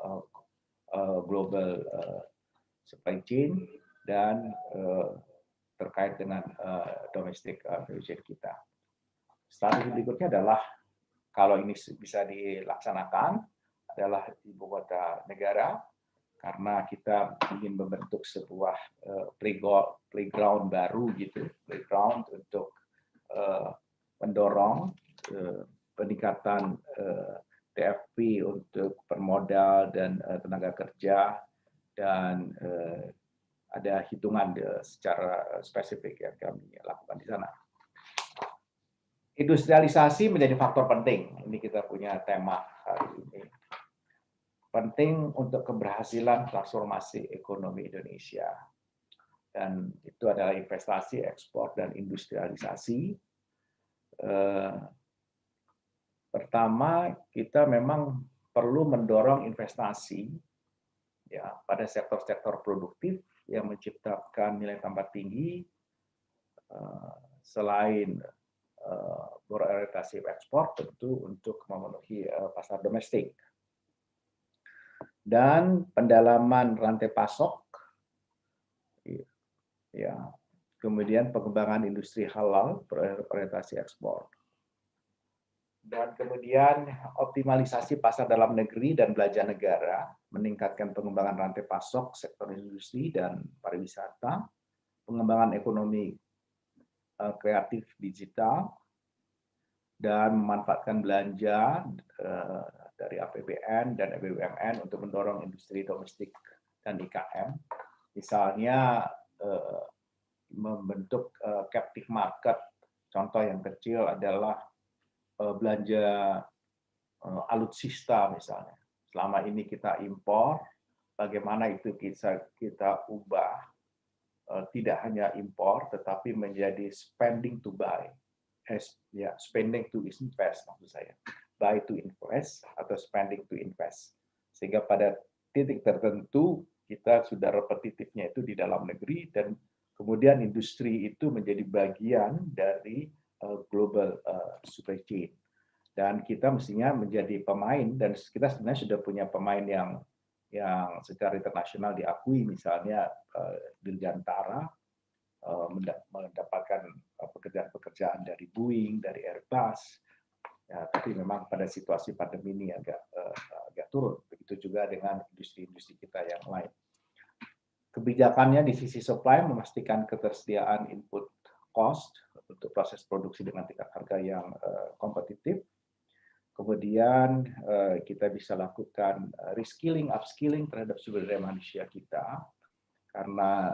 global supply chain dan terkait dengan domestic value chain kita. Strategi berikutnya adalah kalau ini bisa dilaksanakan adalah ibu kota negara, karena kita ingin membentuk sebuah playground baru gitu, playground untuk mendorong peningkatan TFP untuk permodal dan tenaga kerja, dan ada hitungan secara spesifik yang kami lakukan di sana. Industrialisasi menjadi faktor penting. Ini kita punya tema hari ini. Penting untuk keberhasilan transformasi ekonomi Indonesia. Dan itu adalah investasi, ekspor, dan industrialisasi. Pertama, kita memang perlu mendorong investasi ya pada sektor-sektor produktif yang menciptakan nilai tambah tinggi, selain berorientasi ekspor tentu untuk memenuhi pasar domestik. Dan pendalaman rantai pasok, ya, kemudian pengembangan industri halal berorientasi ekspor. Dan kemudian optimalisasi pasar dalam negeri dan belanja negara, meningkatkan pengembangan rantai pasok, sektor industri dan pariwisata, pengembangan ekonomi kreatif digital, dan memanfaatkan belanja dari APBN dan BUMN untuk mendorong industri domestik dan IKM. Misalnya membentuk captive market, contoh yang kecil adalah belanja alutsista misalnya. Selama ini kita impor, bagaimana itu kita ubah, tidak hanya impor, tetapi menjadi spending to buy. Spending to invest maksud saya. Buy to invest atau spending to invest. Sehingga pada titik tertentu kita sudah repetitifnya itu di dalam negeri, dan kemudian industri itu menjadi bagian dari global supply chain. Dan kita mestinya menjadi pemain, dan kita sebenarnya sudah punya pemain yang secara internasional diakui, misalnya Dirgantara mendapatkan pekerjaan-pekerjaan dari Boeing, dari Airbus, ya, tapi memang pada situasi pandemi ini agak turun. Begitu juga dengan industri-industri kita yang lain. Kebijakannya di sisi supply memastikan ketersediaan input cost untuk proses produksi dengan tingkat harga yang kompetitif. Kemudian kita bisa lakukan reskilling, upskilling terhadap sumber daya manusia kita, karena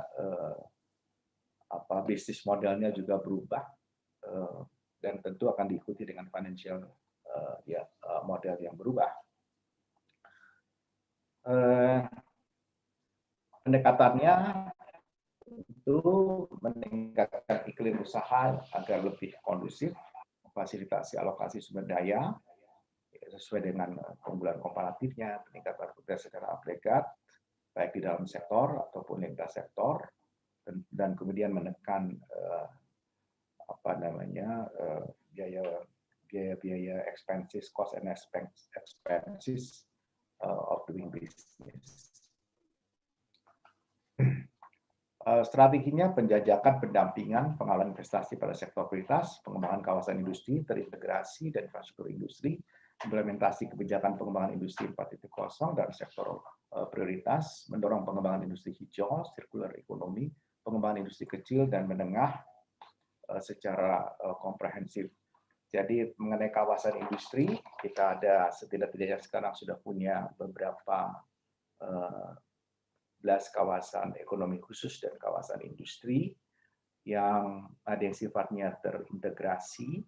bisnis modelnya juga berubah, dan tentu akan diikuti dengan financial model yang berubah. Pendekatannya itu meningkatkan iklim usaha agar lebih kondusif, fasilitasi alokasi sumber daya sesuai dengan keunggulan komparatifnya, peningkatan progres secara agregat, baik di dalam sektor ataupun lintas sektor, dan kemudian menekan biaya expenses, cost and expenses of doing business. Strateginya penjajakan, pendampingan, pengelolaan investasi pada sektor prioritas, pengembangan kawasan industri, terintegrasi dan infrastruktur industri, implementasi kebijakan pengembangan industri 4.0 dan sektor prioritas, mendorong pengembangan industri hijau, circular economy, pengembangan industri kecil dan menengah secara komprehensif. Jadi mengenai kawasan industri, kita ada setidak-tidaknya sekarang sudah punya beberapa kawasan ekonomi khusus dan kawasan industri yang ada yang sifatnya terintegrasi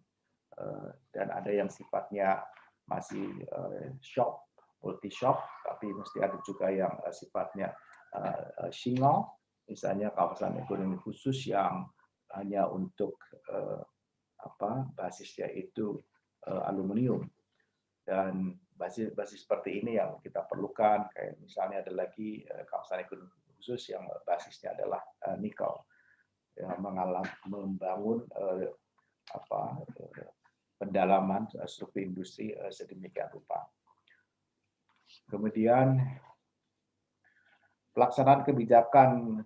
dan ada yang sifatnya masih shop, multi shop, tapi mesti ada juga yang sifatnya single, misalnya kawasan ekonomi khusus yang hanya untuk basisnya itu aluminium. Dan basis seperti ini yang kita perlukan, kayak misalnya ada lagi kawasan ekonomi khusus yang basisnya adalah nikel, yang membangun pendalaman struktur industri sedemikian rupa. Kemudian pelaksanaan kebijakan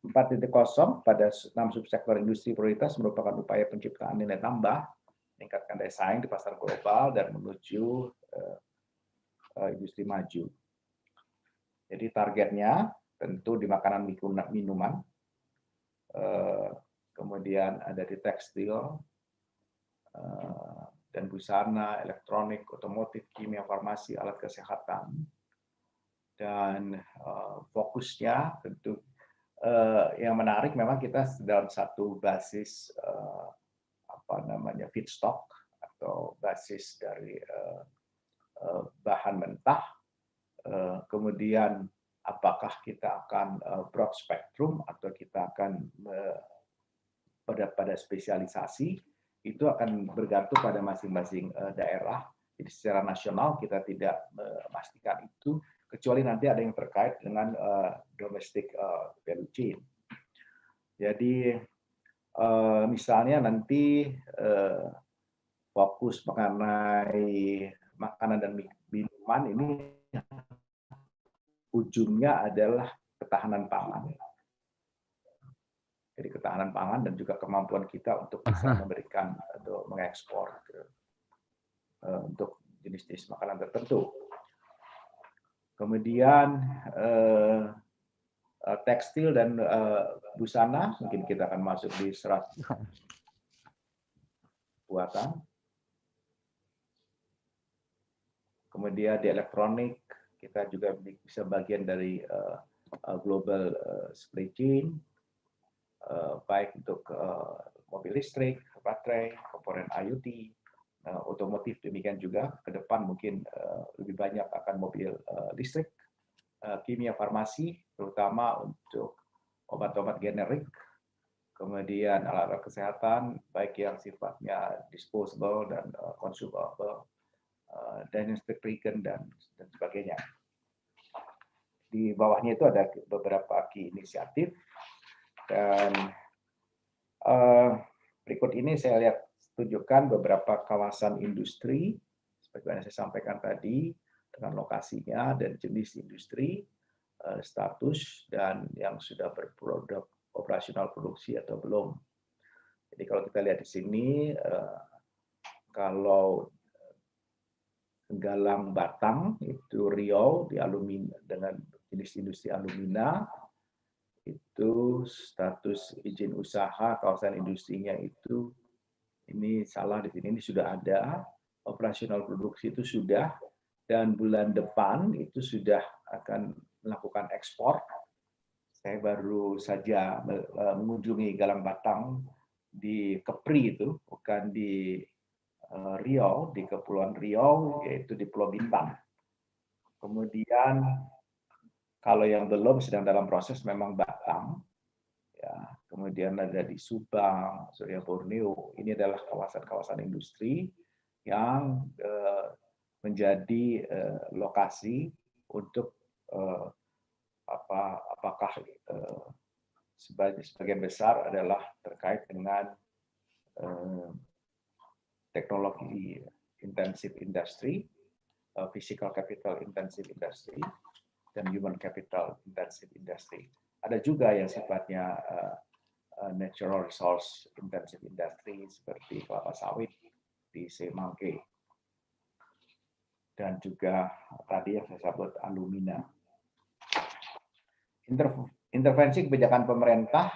4.0 pada 6 subsektor industri prioritas merupakan upaya penciptaan nilai tambah, meningkatkan daya saing di pasar global dan menuju industri maju. Jadi targetnya tentu di makanan minuman, kemudian ada di tekstil dan busana, elektronik, otomotif, kimia, farmasi, alat kesehatan, dan fokusnya tentu yang menarik memang kita dalam satu basis feedstock atau basis dari bahan mentah, kemudian apakah kita akan broad spectrum atau kita akan pada spesialisasi, itu akan bergantung pada masing-masing daerah. Jadi secara nasional kita tidak memastikan itu, kecuali nanti ada yang terkait dengan domestic value chain. Jadi misalnya nanti fokus mengenai makanan dan minuman ini ujungnya adalah ketahanan pangan. Jadi ketahanan pangan dan juga kemampuan kita untuk bisa memberikan atau mengekspor untuk jenis-jenis makanan tertentu. Kemudian tekstil dan busana, mungkin kita akan masuk di serat buatan. Kemudian di elektronik, kita juga bisa bagian dari global supply chain, baik untuk mobil listrik, baterai, komponen IoT, otomotif demikian juga. Ke depan mungkin lebih banyak akan mobil listrik, kimia farmasi, terutama untuk obat-obat generik, kemudian alat-alat kesehatan, baik yang sifatnya disposable dan consumable, diagnostic recon dan sebagainya. Di bawahnya itu ada beberapa key inisiatif, dan berikut ini saya tunjukkan beberapa kawasan industri, seperti yang saya sampaikan tadi, dengan lokasinya dan jenis industri, status, dan yang sudah berproduk operasional produksi atau belum. Jadi kalau kita lihat di sini, kalau Galang Batang itu Riau di alumina dengan jenis industri alumina, itu status izin usaha kawasan industrinya itu ini salah di sini, ini sudah ada, operasional produksi itu sudah, dan bulan depan itu sudah akan melakukan ekspor. Saya baru saja mengunjungi Galang Batang di Kepri itu, bukan di Riau, di Kepulauan Riau, yaitu di Pulau Bintang. Kemudian kalau yang belum sedang dalam proses memang Batam, ya. Kemudian ada di Subang, Surya Borneo. Ini adalah kawasan-kawasan industri yang menjadi lokasi untuk apakah sebagian besar adalah terkait dengan teknologi intensive industry, physical capital intensive industry, dan human capital intensive industry. Ada juga yang sifatnya natural resource intensive industry seperti kelapa sawit di Semangke, dan juga tadi yang saya sebut alumina. Intervensi kebijakan pemerintah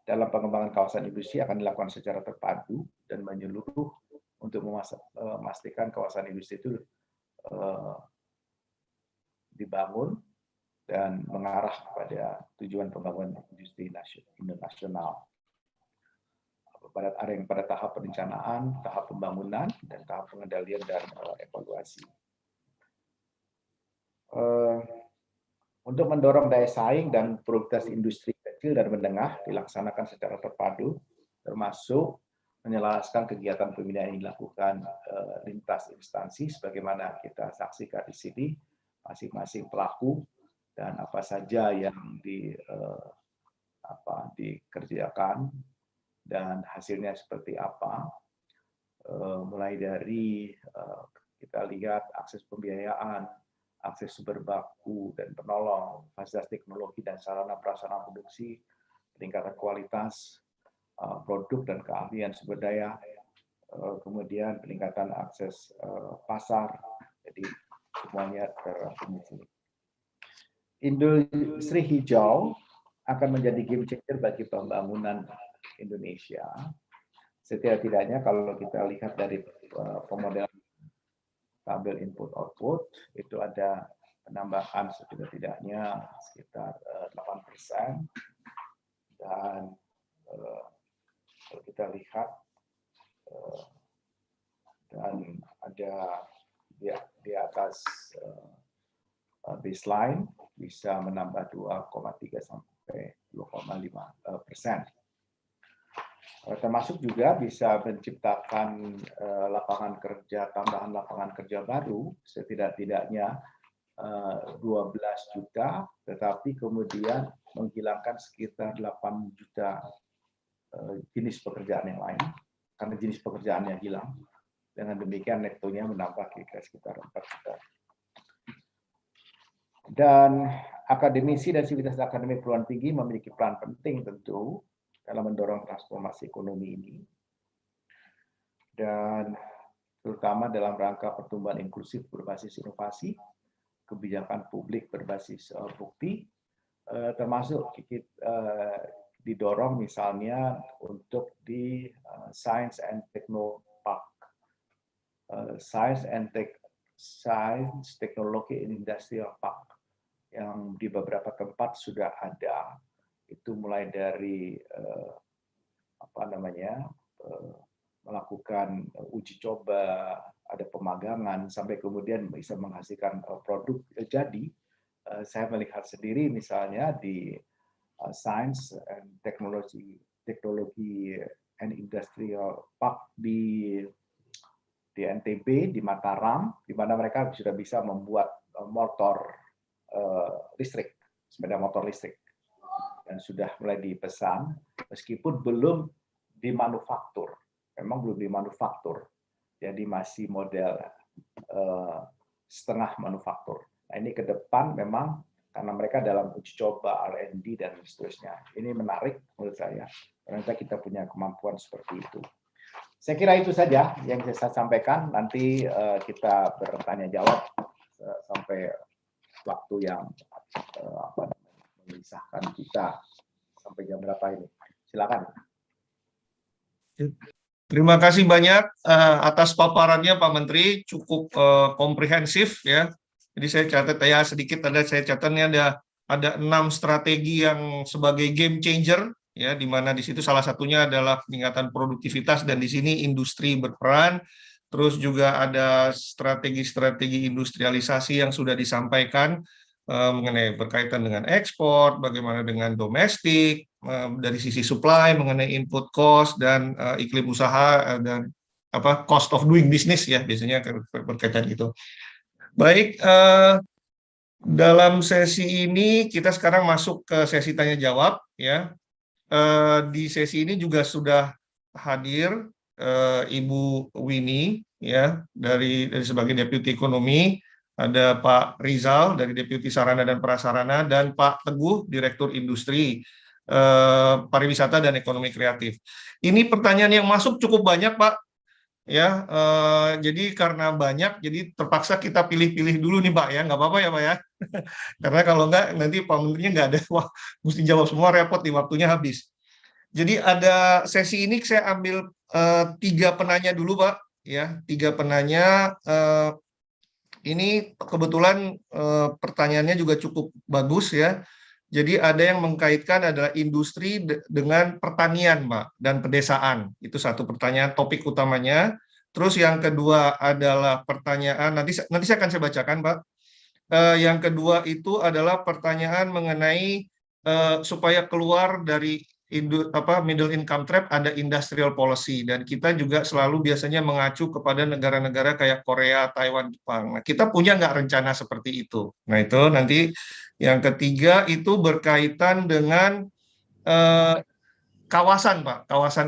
dalam pengembangan kawasan industri akan dilakukan secara terpadu dan menyeluruh untuk memastikan kawasan industri itu dibangun dan mengarah kepada tujuan pembangunan industri nasional. Pada tahap perencanaan, tahap pembangunan, dan tahap pengendalian dan evaluasi. Untuk mendorong daya saing dan produktivitas industri kecil dan menengah dilaksanakan secara terpadu, termasuk menyelaraskan kegiatan pembinaan yang dilakukan lintas instansi, sebagaimana kita saksikan di sini, masing-masing pelaku dan apa saja yang dikerjakan dan hasilnya seperti apa. Mulai dari kita lihat akses pembiayaan, akses sumber baku dan penolong, fasilitas teknologi dan sarana prasarana produksi, peningkatan kualitas produk dan keahlian sumber daya, kemudian peningkatan akses pasar. Jadi semuanya terangkum di sini. Industri hijau akan menjadi game changer bagi pembangunan Indonesia. Setidak-tidaknya kalau kita lihat dari pemodelan tabel input-output, itu ada penambahan setidak-tidaknya sekitar 8%. Dan kalau kita lihat, dan ada di atas baseline bisa menambah 2,3 sampai 2,5%. Termasuk juga bisa menciptakan tambahan lapangan kerja baru setidak-tidaknya 12 juta, tetapi kemudian menghilangkan sekitar 8 juta jenis pekerjaan yang lain, karena jenis pekerjaan yang hilang. Dengan demikian netonya menambah kira-kira sekitar 4 juta. Dan akademisi dan sivitas akademik perguruan tinggi memiliki peran penting tentu dalam mendorong transformasi ekonomi ini, dan terutama dalam rangka pertumbuhan inklusif berbasis inovasi, kebijakan publik berbasis bukti, termasuk didorong misalnya untuk di Science and Techno Park, Science Technology and Industrial Park, yang di beberapa tempat sudah ada. Itu mulai dari melakukan uji coba, ada pemagangan, sampai kemudian bisa menghasilkan produk jadi. Saya melihat sendiri misalnya di Science and Technology and Industrial Park di NTB, di Mataram, di mana mereka sudah bisa membuat motor listrik, sepeda motor listrik. Dan sudah mulai dipesan, meskipun belum dimanufaktur. Memang belum dimanufaktur. Jadi masih model setengah manufaktur. Nah, ini ke depan memang karena mereka dalam uji coba, R&D, dan seterusnya. Ini menarik menurut saya. Ternyata kita punya kemampuan seperti itu. Saya kira itu saja yang saya sampaikan. Nanti kita bertanya jawab sampai waktu yang memisahkan kita sampai jam berapa ini. Silakan. Terima kasih banyak atas paparannya Pak Menteri, cukup komprehensif ya. Jadi saya catat ya sedikit, saya catatnya ada 6 strategi yang sebagai game changer ya, di mana di situ salah satunya adalah peningkatan produktivitas, dan di sini industri berperan. Terus juga ada strategi-strategi industrialisasi yang sudah disampaikan mengenai berkaitan dengan ekspor, bagaimana dengan domestik, dari sisi supply, mengenai input cost dan iklim usaha dan cost of doing business ya, biasanya berkaitan itu. Baik, Dalam sesi ini kita sekarang masuk ke sesi tanya jawab ya. Di sesi ini juga sudah hadir Ibu Winnie ya dari sebagai Deputi Ekonomi, ada Pak Rizal dari Deputi Sarana dan Prasarana, dan Pak Teguh Direktur Industri Pariwisata dan Ekonomi Kreatif. Ini pertanyaan yang masuk cukup banyak, Pak. Ya, jadi karena banyak, jadi terpaksa kita pilih-pilih dulu nih, Pak ya, nggak apa-apa ya, Pak ya. Karena kalau nggak nanti Pak Menterinya nggak ada, wah, mesti jawab semua, repot nih, waktunya habis. Jadi ada sesi ini saya ambil 3 penanya dulu, Pak. Ya, 3 penanya. Ini kebetulan pertanyaannya juga cukup bagus ya. Jadi ada yang mengkaitkan adalah industri dengan pertanian, Pak, dan pedesaan. Itu satu pertanyaan topik utamanya. Terus yang kedua adalah pertanyaan, nanti saya akan saya bacakan, Pak. Yang kedua itu adalah pertanyaan mengenai supaya keluar dari middle income trap, ada industrial policy, dan kita juga selalu biasanya mengacu kepada negara-negara kayak Korea, Taiwan, Jepang. Nah, kita punya nggak rencana seperti itu? Nah, itu nanti yang ketiga itu berkaitan dengan kawasan, Pak, kawasan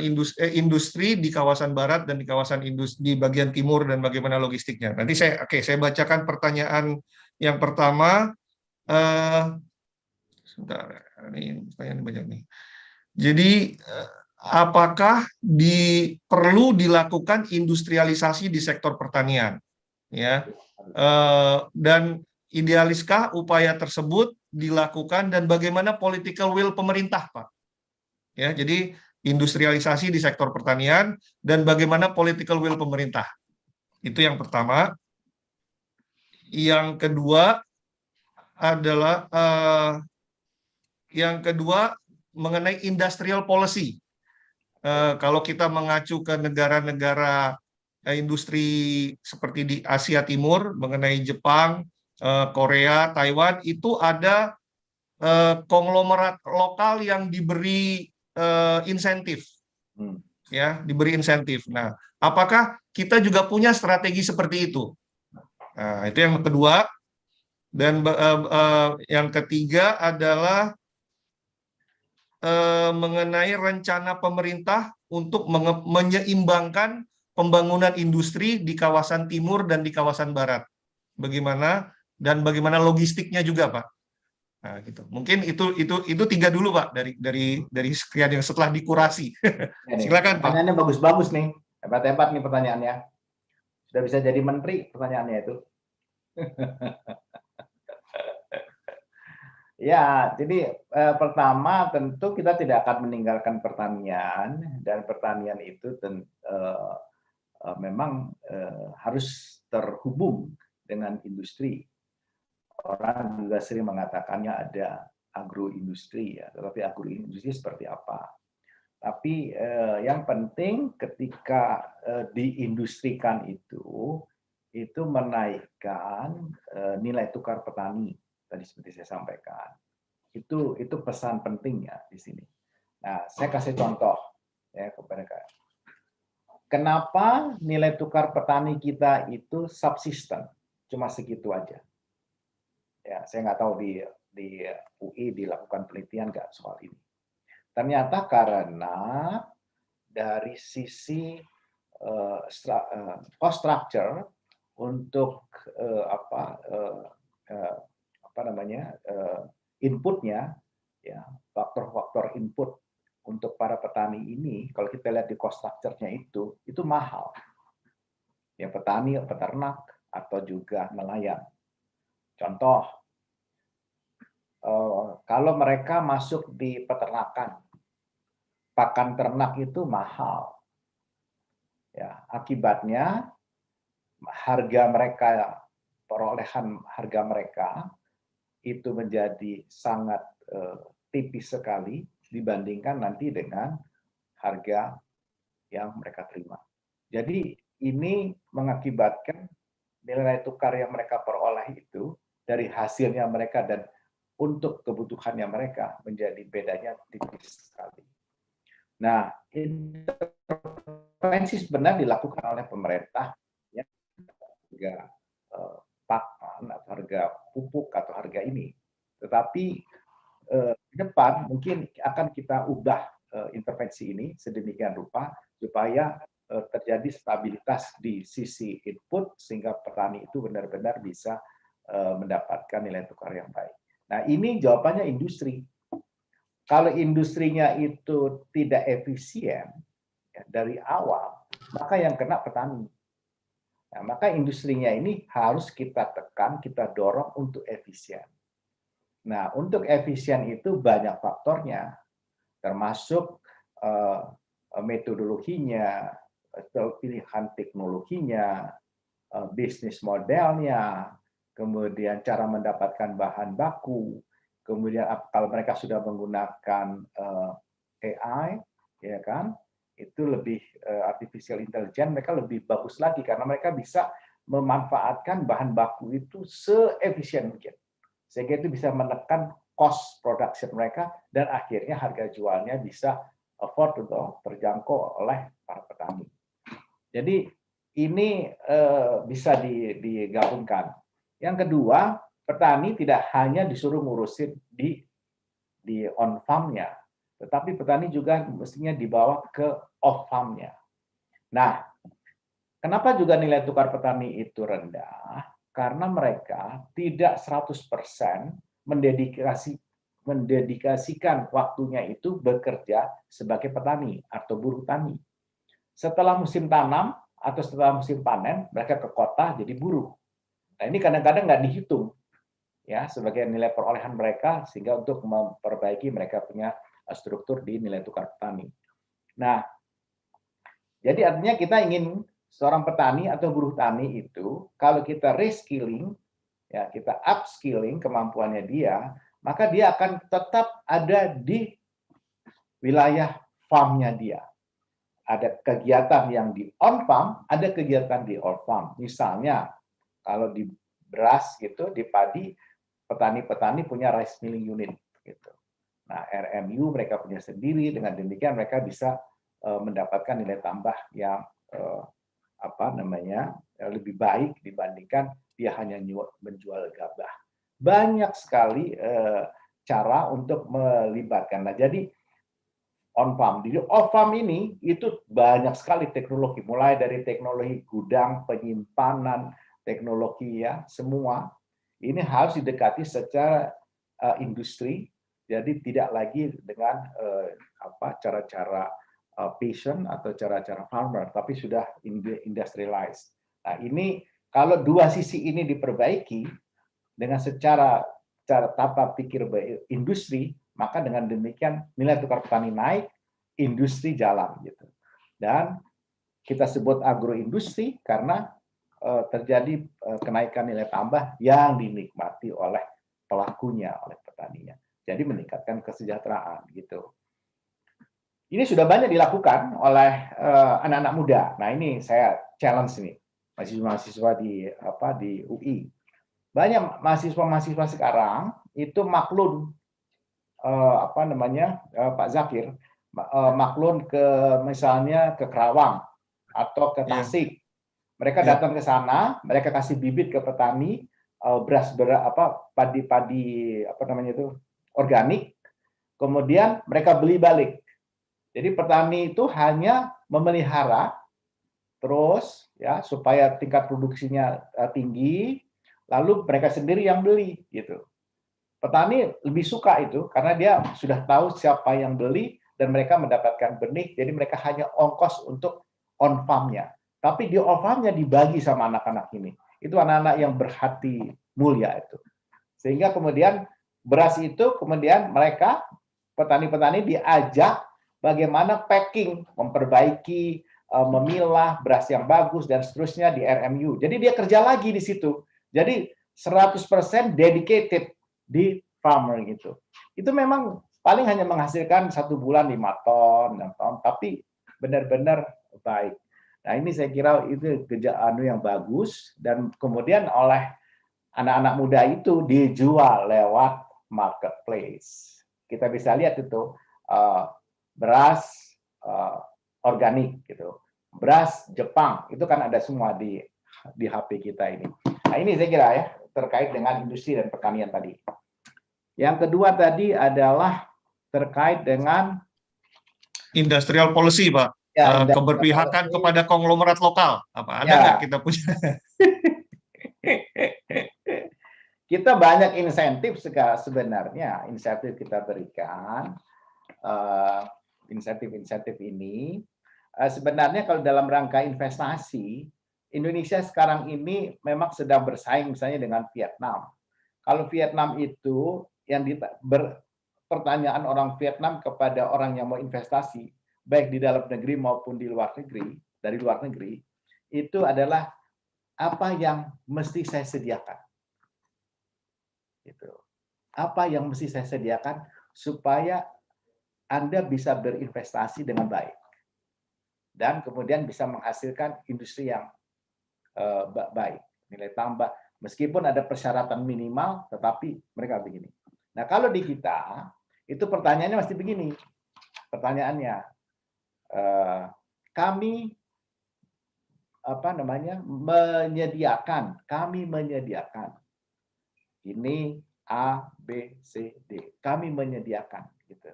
industri di kawasan barat dan di kawasan industri di bagian timur, dan bagaimana logistiknya. Nanti saya bacakan pertanyaan yang pertama. Sebentar, ini pertanyaan banyak nih. Jadi apakah perlu dilakukan industrialisasi di sektor pertanian, ya? Dan idealiskah upaya tersebut dilakukan, dan bagaimana political will pemerintah, Pak? Ya, jadi industrialisasi di sektor pertanian dan bagaimana political will pemerintah. Itu yang pertama. Yang kedua adalah mengenai industrial policy. Kalau kita mengacu ke negara-negara industri seperti di Asia Timur, mengenai Jepang, Korea, Taiwan, itu ada konglomerat lokal yang diberi insentif, ya, diberi insentif. Nah, apakah kita juga punya strategi seperti itu? Nah, itu yang kedua. Dan yang ketiga adalah mengenai rencana pemerintah untuk menyeimbangkan pembangunan industri di kawasan timur dan di kawasan barat. Bagaimana logistiknya juga, Pak. Nah, gitu. Mungkin itu 3 dulu, Pak, dari sekian yang setelah dikurasi. Silakan, Pak. Pertanyaannya bagus-bagus nih. Hebat-hebat nih pertanyaannya. Sudah bisa jadi menteri pertanyaannya itu. Ya, jadi pertama tentu kita tidak akan meninggalkan pertanian, dan pertanian itu memang harus terhubung dengan industri. Orang juga sering mengatakannya ada agroindustri, ya, tetapi agroindustri seperti apa? Tapi yang penting ketika diindustrikan itu menaikkan nilai tukar petani. Tadi seperti saya sampaikan, itu pesan pentingnya di sini. Nah, saya kasih contoh ya kepada kalian. Kenapa nilai tukar petani kita itu subsisten, cuma segitu aja? Ya, saya nggak tahu di UI dilakukan penelitian nggak soal ini. Ternyata karena dari sisi cost structure untuk inputnya, ya, faktor-faktor input untuk para petani ini, kalau kita lihat di cost structure-nya itu mahal. Ya, petani, peternak, atau juga nelayan. Contoh, kalau mereka masuk di peternakan, pakan ternak itu mahal. Ya, akibatnya harga mereka, perolehan harga mereka itu menjadi sangat tipis sekali dibandingkan nanti dengan harga yang mereka terima. Jadi ini mengakibatkan nilai tukar yang mereka peroleh itu dari hasilnya mereka dan untuk kebutuhannya mereka menjadi bedanya tipis sekali. Nah, intervensi sebenarnya dilakukan oleh pemerintah, ya, juga pakan atau harga pupuk atau harga ini. Tetapi ke depan mungkin akan kita ubah intervensi ini sedemikian rupa supaya terjadi stabilitas di sisi input sehingga petani itu benar-benar bisa mendapatkan nilai tukar yang baik. Nah, ini jawabannya industri. Kalau industrinya itu tidak efisien ya, dari awal, maka yang kena petani. Nah, maka industrinya ini harus kita tekan, kita dorong untuk efisien. Nah, untuk efisien itu banyak faktornya, termasuk metodologinya, pilihan teknologinya, bisnis modelnya, kemudian cara mendapatkan bahan baku, kemudian kalau mereka sudah menggunakan AI, ya kan, itu lebih artificial intelligence, mereka lebih bagus lagi karena mereka bisa memanfaatkan bahan baku itu seefisien mungkin, sehingga itu bisa menekan cost production mereka dan akhirnya harga jualnya bisa afford atau terjangkau oleh para petani. Jadi ini bisa digabungkan. Yang kedua, petani tidak hanya disuruh ngurusin di on farm-nya, tetapi petani juga mestinya dibawa ke off farm-nya. Nah, kenapa juga nilai tukar petani itu rendah? Karena mereka tidak 100% mendedikasikan waktunya itu bekerja sebagai petani atau buruh tani. Setelah musim tanam atau setelah musim panen, mereka ke kota jadi buruh. Nah, ini kadang-kadang nggak dihitung ya sebagai nilai perolehan mereka sehingga untuk memperbaiki mereka punya struktur di nilai tukar petani. Nah, jadi artinya kita ingin seorang petani atau buruh tani itu kalau kita reskilling, ya kita upskilling kemampuannya dia, maka dia akan tetap ada di wilayah farm-nya dia. Ada kegiatan yang di on farm, ada kegiatan di off farm. Misalnya kalau di beras gitu, di padi, petani-petani punya rice milling unit gitu. Nah, RMU mereka punya sendiri, dengan demikian mereka bisa mendapatkan nilai tambah yang lebih baik dibandingkan dia hanya menjual gabah. Banyak sekali cara untuk melibatkan. Nah, jadi on farm, di off farm ini itu banyak sekali teknologi, mulai dari teknologi gudang, penyimpanan, teknologi ya, semua ini harus didekati secara industri, jadi tidak lagi dengan cara-cara passion atau cara-cara farmer, tapi sudah industrialized. Nah, ini kalau dua sisi ini diperbaiki dengan secara tata pikir industri, maka dengan demikian nilai tukar petani naik, industri jalan gitu. Dan kita sebut agroindustri karena terjadi kenaikan nilai tambah yang dinikmati oleh pelakunya, oleh petaninya. Jadi meningkatkan kesejahteraan gitu. Ini sudah banyak dilakukan oleh anak-anak muda. Nah, ini saya challenge nih mahasiswa-mahasiswa di UI. Banyak mahasiswa-mahasiswa sekarang itu maklun Pak Zakir maklun ke misalnya ke Kerawang atau ke Tasik. Mereka datang ke sana, mereka kasih bibit ke petani padi organik, kemudian mereka beli balik. Jadi petani itu hanya memelihara terus ya supaya tingkat produksinya tinggi, lalu mereka sendiri yang beli gitu. Petani lebih suka itu karena dia sudah tahu siapa yang beli dan mereka mendapatkan benih, jadi mereka hanya ongkos untuk on farm-nya. Tapi di off farm-nya dibagi sama anak-anak ini. Itu anak-anak yang berhati mulia itu. Sehingga kemudian beras itu kemudian mereka petani-petani diajak bagaimana packing, memperbaiki, memilah beras yang bagus dan seterusnya di RMU. Jadi dia kerja lagi di situ. Jadi 100% dedicated di farmer gitu. Itu memang paling hanya menghasilkan 1 bulan 5 ton, 6 ton, tapi benar-benar baik. Nah, ini saya kira itu kerjaan yang bagus dan kemudian oleh anak-anak muda itu dijual lewat marketplace. Kita bisa lihat itu beras organik gitu, beras Jepang itu kan ada semua di HP kita ini. Nah, ini saya kira ya terkait dengan industri dan pertanian tadi. Yang kedua tadi adalah terkait dengan industrial policy, Pak. Ya, keberpihakan policy kepada konglomerat lokal. Apa ada nggak kita punya? Kita banyak insentif sebenarnya, insentif kita berikan, insentif-insentif ini. Sebenarnya kalau dalam rangka investasi, Indonesia sekarang ini memang sedang bersaing misalnya dengan Vietnam. Kalau Vietnam itu yang pertanyaan orang Vietnam kepada orang yang mau investasi, baik di dalam negeri maupun di luar negeri, dari luar negeri, itu adalah apa yang mesti saya sediakan. Gitu. Apa yang mesti saya sediakan supaya Anda bisa berinvestasi dengan baik. Dan kemudian bisa menghasilkan industri yang baik, nilai tambah. Meskipun ada persyaratan minimal, tetapi mereka begini. Nah, kalau di kita, itu pertanyaannya masih begini. Pertanyaannya, kami menyediakan ini A, B, C, D. Kami menyediakan gitu.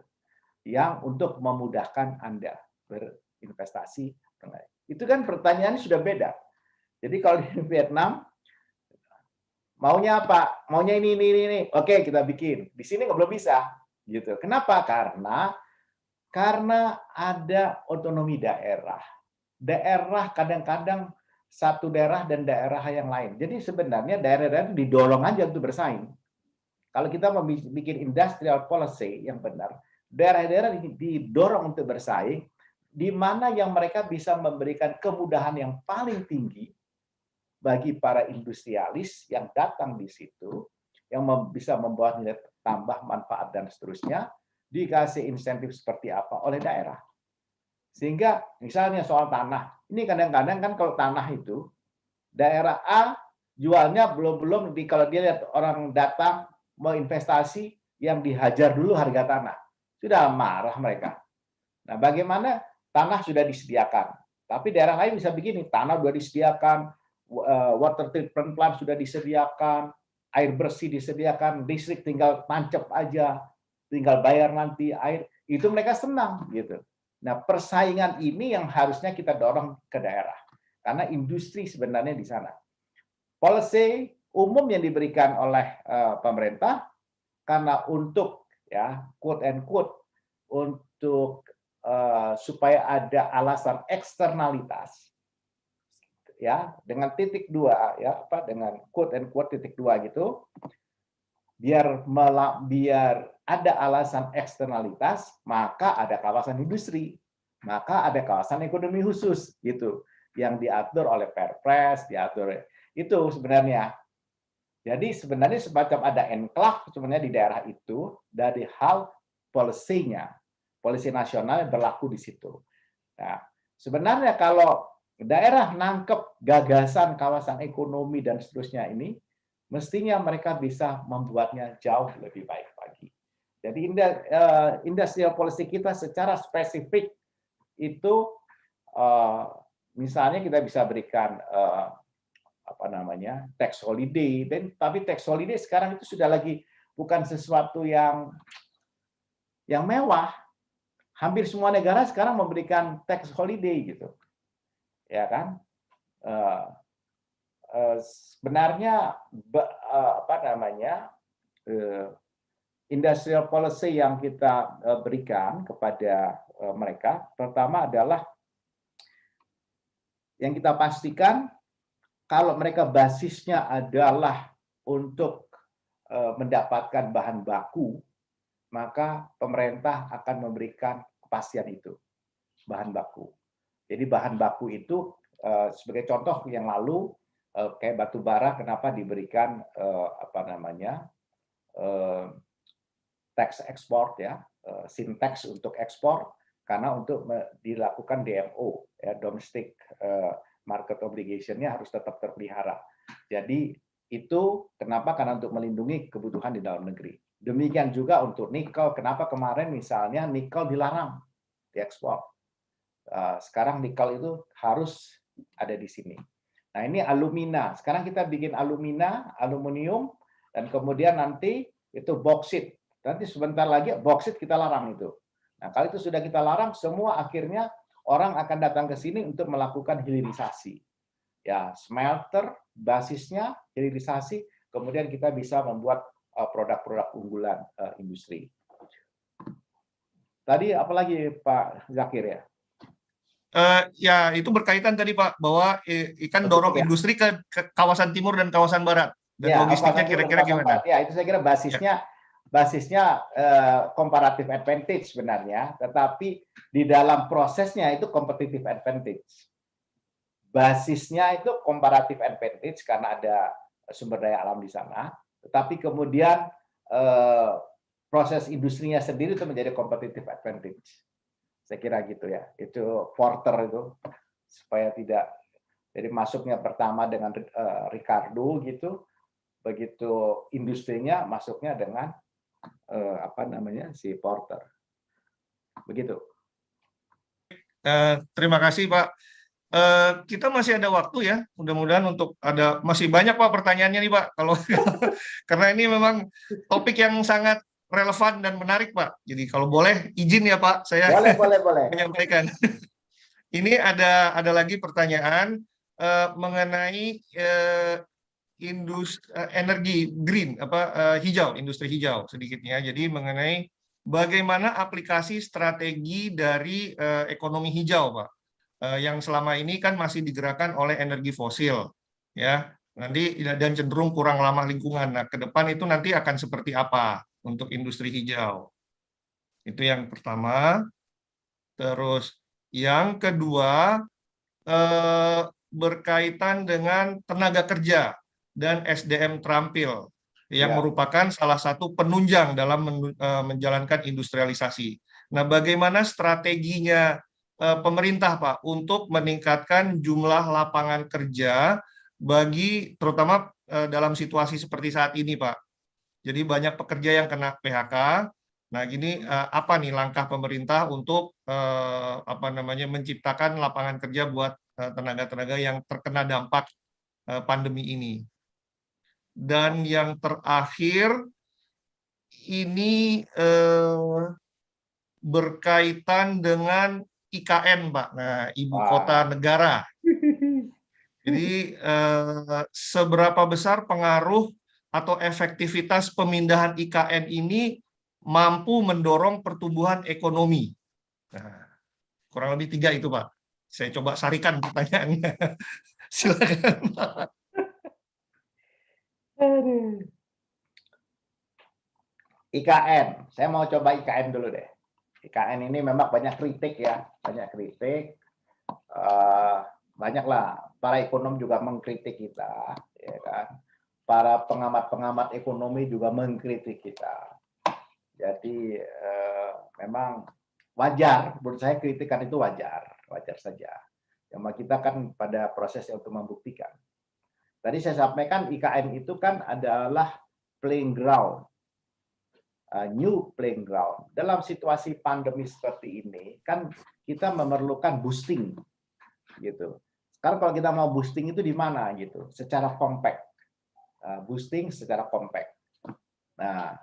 Yang untuk memudahkan Anda berinvestasi. Itu kan pertanyaannya sudah beda. Jadi kalau di Vietnam maunya apa? Maunya ini. Oke, kita bikin. Di sini nggak belum bisa, gitu. Kenapa? Karena ada otonomi daerah. Daerah kadang-kadang satu daerah dan daerah yang lain. Jadi sebenarnya daerah-daerah didorong aja untuk bersaing. Kalau kita mau bikin industrial policy yang benar, daerah-daerah didorong untuk bersaing, di mana yang mereka bisa memberikan kemudahan yang paling tinggi bagi para industrialis yang datang di situ, yang bisa membawa nilai tambah, manfaat, dan seterusnya, dikasih insentif seperti apa oleh daerah. Sehingga misalnya soal tanah, ini kadang-kadang kan kalau tanah itu, daerah A jualnya belum kalau dia lihat orang datang mau investasi, yang dihajar dulu harga tanah. Sudah marah mereka. Nah, bagaimana tanah sudah disediakan, tapi daerah lain bisa begini, tanah sudah disediakan, water treatment plant sudah disediakan, air bersih disediakan, listrik tinggal tancap aja, tinggal bayar nanti air, itu mereka senang gitu. Nah, persaingan ini yang harusnya kita dorong ke daerah, karena industri sebenarnya di sana. Policy umum yang diberikan oleh pemerintah karena untuk quote and quote untuk supaya ada alasan eksternalitas. Dengan titik 2 dengan quote and quote titik 2 gitu, biar ada alasan eksternalitas, maka ada kawasan industri, maka ada kawasan ekonomi khusus gitu yang diatur oleh Perpres, diatur itu sebenarnya. Jadi sebenarnya semacam ada enclave sebenarnya di daerah itu dari hal policy-nya, polisi nasional yang berlaku di situ. Nah, sebenarnya kalau daerah nangkep gagasan kawasan ekonomi dan seterusnya ini, mestinya mereka bisa membuatnya jauh lebih baik lagi. Jadi industrial policy kita secara spesifik itu misalnya kita bisa berikan tax holiday, tapi tax holiday sekarang itu sudah lagi bukan sesuatu yang mewah. Hampir semua negara sekarang memberikan tax holiday gitu. Ya kan? Sebenarnya industrial policy yang kita berikan kepada mereka, pertama adalah yang kita pastikan kalau mereka basisnya adalah untuk mendapatkan bahan baku, maka pemerintah akan memberikan kepastian itu, bahan baku. Jadi bahan baku itu sebagai contoh yang lalu kayak batu bara, kenapa diberikan tax ekspor sin tax untuk ekspor, karena untuk dilakukan DMO, domestic market obligation-nya harus tetap terpelihara. Jadi itu kenapa? Karena untuk melindungi kebutuhan di dalam negeri. Demikian juga untuk nikel. Kenapa kemarin misalnya nikel dilarang diekspor? Sekarang nikel itu harus ada di sini. Nah, ini alumina. Sekarang kita bikin alumina, aluminium, dan kemudian nanti itu boksit. Nanti sebentar lagi boksit kita larang itu. Nah, kalau itu sudah kita larang, semua akhirnya orang akan datang ke sini untuk melakukan hilirisasi. Ya, smelter, basisnya hilirisasi, kemudian kita bisa membuat produk-produk unggulan industri. Tadi apalagi Pak Zakir ya? Ya, itu berkaitan tadi Pak, bahwa ikan dorong industri ke kawasan timur dan kawasan barat. Dan ya, logistiknya kira-kira gimana? Ya, itu saya kira basisnya comparative advantage sebenarnya, tetapi di dalam prosesnya itu competitive advantage. Basisnya itu comparative advantage karena ada sumber daya alam di sana, tetapi kemudian proses industrinya sendiri itu menjadi competitive advantage. Saya kira gitu ya, itu Porter itu supaya tidak jadi masuknya pertama dengan Ricardo gitu, begitu industrinya masuknya dengan si Porter, begitu. Terima kasih Pak. Kita masih ada waktu ya, mudah-mudahan masih banyak Pak pertanyaannya nih Pak, kalau karena ini memang topik yang sangat relevan dan menarik Pak. Jadi kalau boleh izin ya Pak, saya boleh. menyampaikan. Ini ada lagi pertanyaan mengenai energi green, hijau, industri hijau sedikitnya. Jadi mengenai bagaimana aplikasi strategi dari ekonomi hijau Pak, yang selama ini kan masih digerakkan oleh energi fosil, ya. Nanti dan cenderung kurang ramah lingkungan. Nah, ke depan itu nanti akan seperti apa untuk industri hijau? Itu yang pertama. Terus yang kedua berkaitan dengan tenaga kerja dan SDM terampil yang merupakan salah satu penunjang dalam menjalankan industrialisasi. Nah, bagaimana strateginya pemerintah Pak untuk meningkatkan jumlah lapangan kerja bagi terutama dalam situasi seperti saat ini Pak? Jadi banyak pekerja yang kena PHK. Nah, gini apa nih langkah pemerintah untuk menciptakan lapangan kerja buat tenaga-tenaga yang terkena dampak pandemi ini. Dan yang terakhir ini berkaitan dengan IKN Pak. Nah, ibu kota negara. Jadi seberapa besar pengaruh atau efektivitas pemindahan IKN ini mampu mendorong pertumbuhan ekonomi? Nah, kurang lebih 3 itu Pak. Saya coba sarikan pertanyaannya. Silakan Pak. IKN, saya mau coba IKN dulu deh. IKN ini memang banyak kritik ya, banyak kritik. Banyaklah para ekonom juga mengkritik kita, ya kan. Para pengamat-pengamat ekonomi juga mengkritik kita. Jadi memang wajar, menurut saya kritikan itu wajar saja. Yang kita kan pada prosesnya untuk membuktikan. Tadi saya sampaikan IKN itu kan adalah playing ground, new playing ground. Dalam situasi pandemi seperti ini kan kita memerlukan boosting, gitu. Sekarang kalau kita mau boosting itu di mana gitu? Secara compact, boosting secara compact. Nah,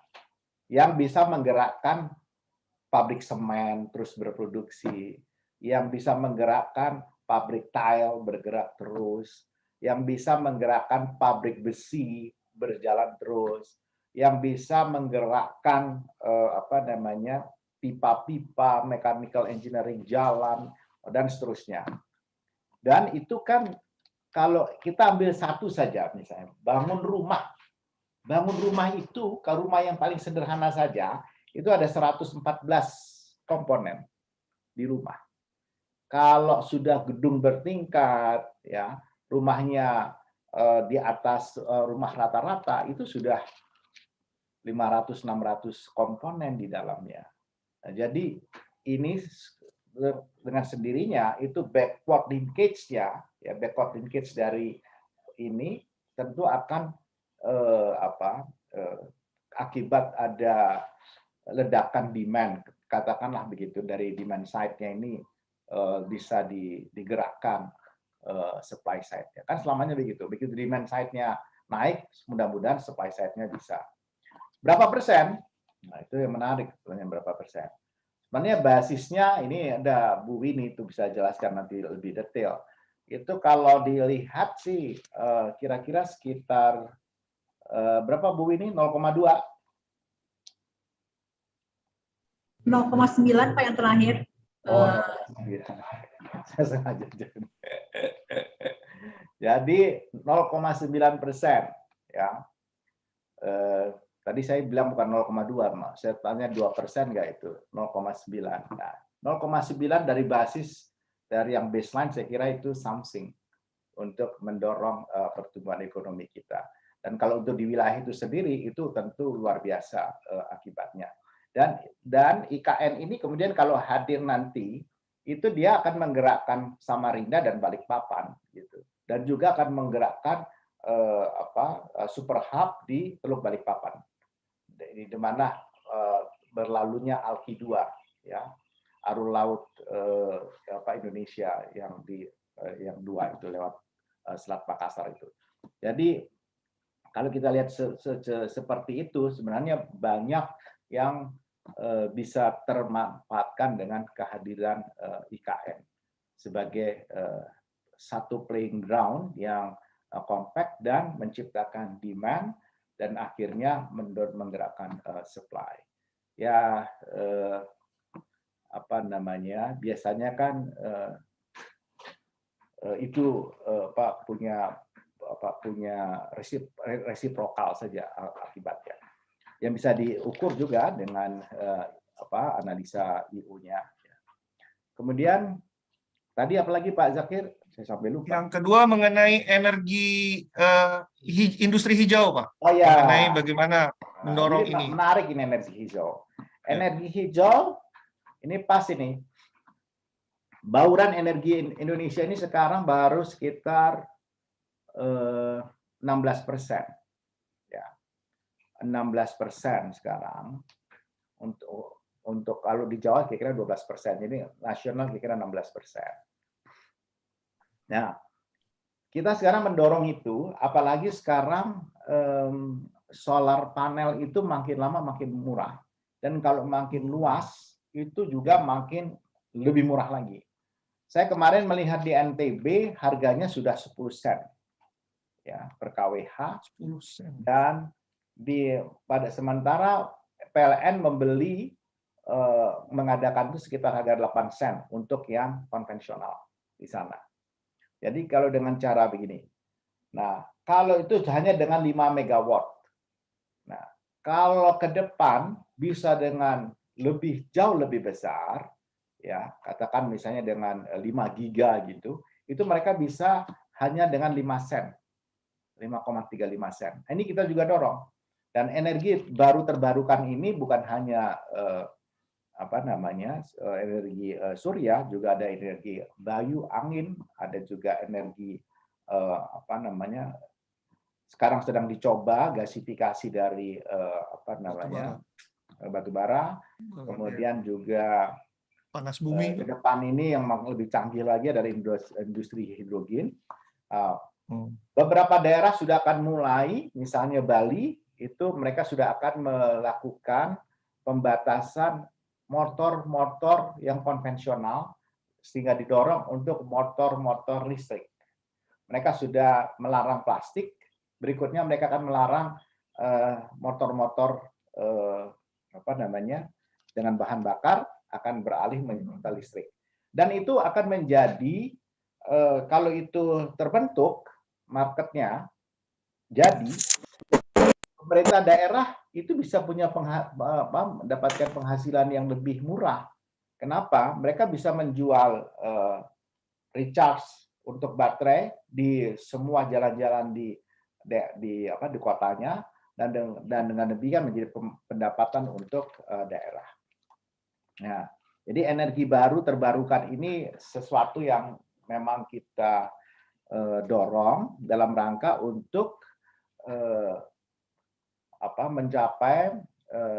yang bisa menggerakkan pabrik semen terus berproduksi, yang bisa menggerakkan pabrik tile bergerak terus, yang bisa menggerakkan pabrik besi berjalan terus, yang bisa menggerakkan pipa-pipa, mechanical engineering jalan dan seterusnya. Dan itu kan kalau kita ambil satu saja misalnya bangun rumah. Bangun rumah itu kalau rumah yang paling sederhana saja itu ada 114 komponen di rumah. Kalau sudah gedung bertingkat ya, rumahnya di atas rumah rata-rata itu sudah 500-600 komponen di dalamnya. Nah, jadi ini dengan sendirinya itu backward linkage-nya, ya backward linkage dari ini tentu akan akibat ada ledakan demand, katakanlah begitu, dari demand side-nya ini bisa digerakkan supply side-nya. Kan selamanya begitu. Begitu demand side-nya naik, mudah-mudahan supply side-nya bisa. Berapa persen? Nah, itu yang menarik, berapa persen. Sebenarnya basisnya, ini ada Bu Winnie itu bisa jelaskan nanti lebih detail. Itu kalau dilihat sih kira-kira sekitar berapa Bu Winnie? 0,2. 0,9 Pak yang terakhir. Oh, saya sengaja. Jadi 0,9% ya. Tadi saya bilang bukan 0,2, saya tanya 2% nggak itu? 0,9. Nah, 0,9 dari basis dari yang baseline saya kira itu something untuk mendorong pertumbuhan ekonomi kita. Dan kalau untuk di wilayah itu sendiri itu tentu luar biasa akibatnya. Dan IKN ini kemudian kalau hadir nanti itu dia akan menggerakkan Samarinda dan Balikpapan gitu. Dan juga akan menggerakkan super hub di Teluk Balikpapan. Di mana berlalunya Alki 2 ya. Arus laut Indonesia yang dua itu lewat Selat Makassar itu. Jadi kalau kita lihat seperti itu sebenarnya banyak yang bisa termanfaatkan dengan kehadiran IKN sebagai satu playing ground yang compact dan menciptakan demand dan akhirnya menggerakkan supply. Ya biasanya kan itu punya resiprokal saja akibatnya. Yang bisa diukur juga dengan analisa IU-nya. Kemudian tadi apalagi Pak Zakir? Saya sampai lupa. Yang kedua mengenai energi industri hijau, Pak. Oh ya. Mengenai bagaimana mendorong ini. Menarik ini energi hijau. Energi hijau ini pas ini. Bauran energi Indonesia ini sekarang baru sekitar 16%. Ya. 16% sekarang. Untuk kalau di Jawa kira-kira 12%. Jadi nasional kira-kira 16%. Nah, kita sekarang mendorong itu, apalagi sekarang solar panel itu makin lama makin murah. Dan kalau makin luas, itu juga makin lebih murah lagi. Saya kemarin melihat di NTB, harganya sudah 10 sen ya, per kWh. 10 sen. Dan pada sementara PLN membeli, mengadakan itu sekitar harga 8 sen untuk yang konvensional di sana. Jadi kalau dengan cara begini, nah kalau itu hanya dengan 5 megawatt, nah kalau ke depan bisa dengan jauh lebih besar, ya katakan misalnya dengan 5 giga gitu, itu mereka bisa hanya dengan 5 sen, 5,35 sen. Ini kita juga dorong. Dan energi baru terbarukan ini bukan hanya energi surya, juga ada energi bayu, angin, ada juga energi sekarang sedang dicoba gasifikasi dari batu bara, kemudian juga panas bumi. Ke depan ini yang lebih canggih lagi dari industri hidrogen. Beberapa daerah sudah akan mulai, misalnya Bali, itu mereka sudah akan melakukan pembatasan motor-motor yang konvensional sehingga didorong untuk motor-motor listrik. Mereka sudah melarang plastik, berikutnya mereka akan melarang motor-motor dengan bahan bakar akan beralih menjadi listrik. Dan itu akan menjadi kalau itu terbentuk marketnya, jadi pemerintah daerah itu bisa mendapatkan penghasilan yang lebih murah. Kenapa? Mereka bisa menjual recharge untuk baterai di semua jalan-jalan di kotanya, dan dengan demikian menjadi pendapatan untuk daerah. Nah, jadi energi baru terbarukan ini sesuatu yang memang kita dorong dalam rangka untuk mencapai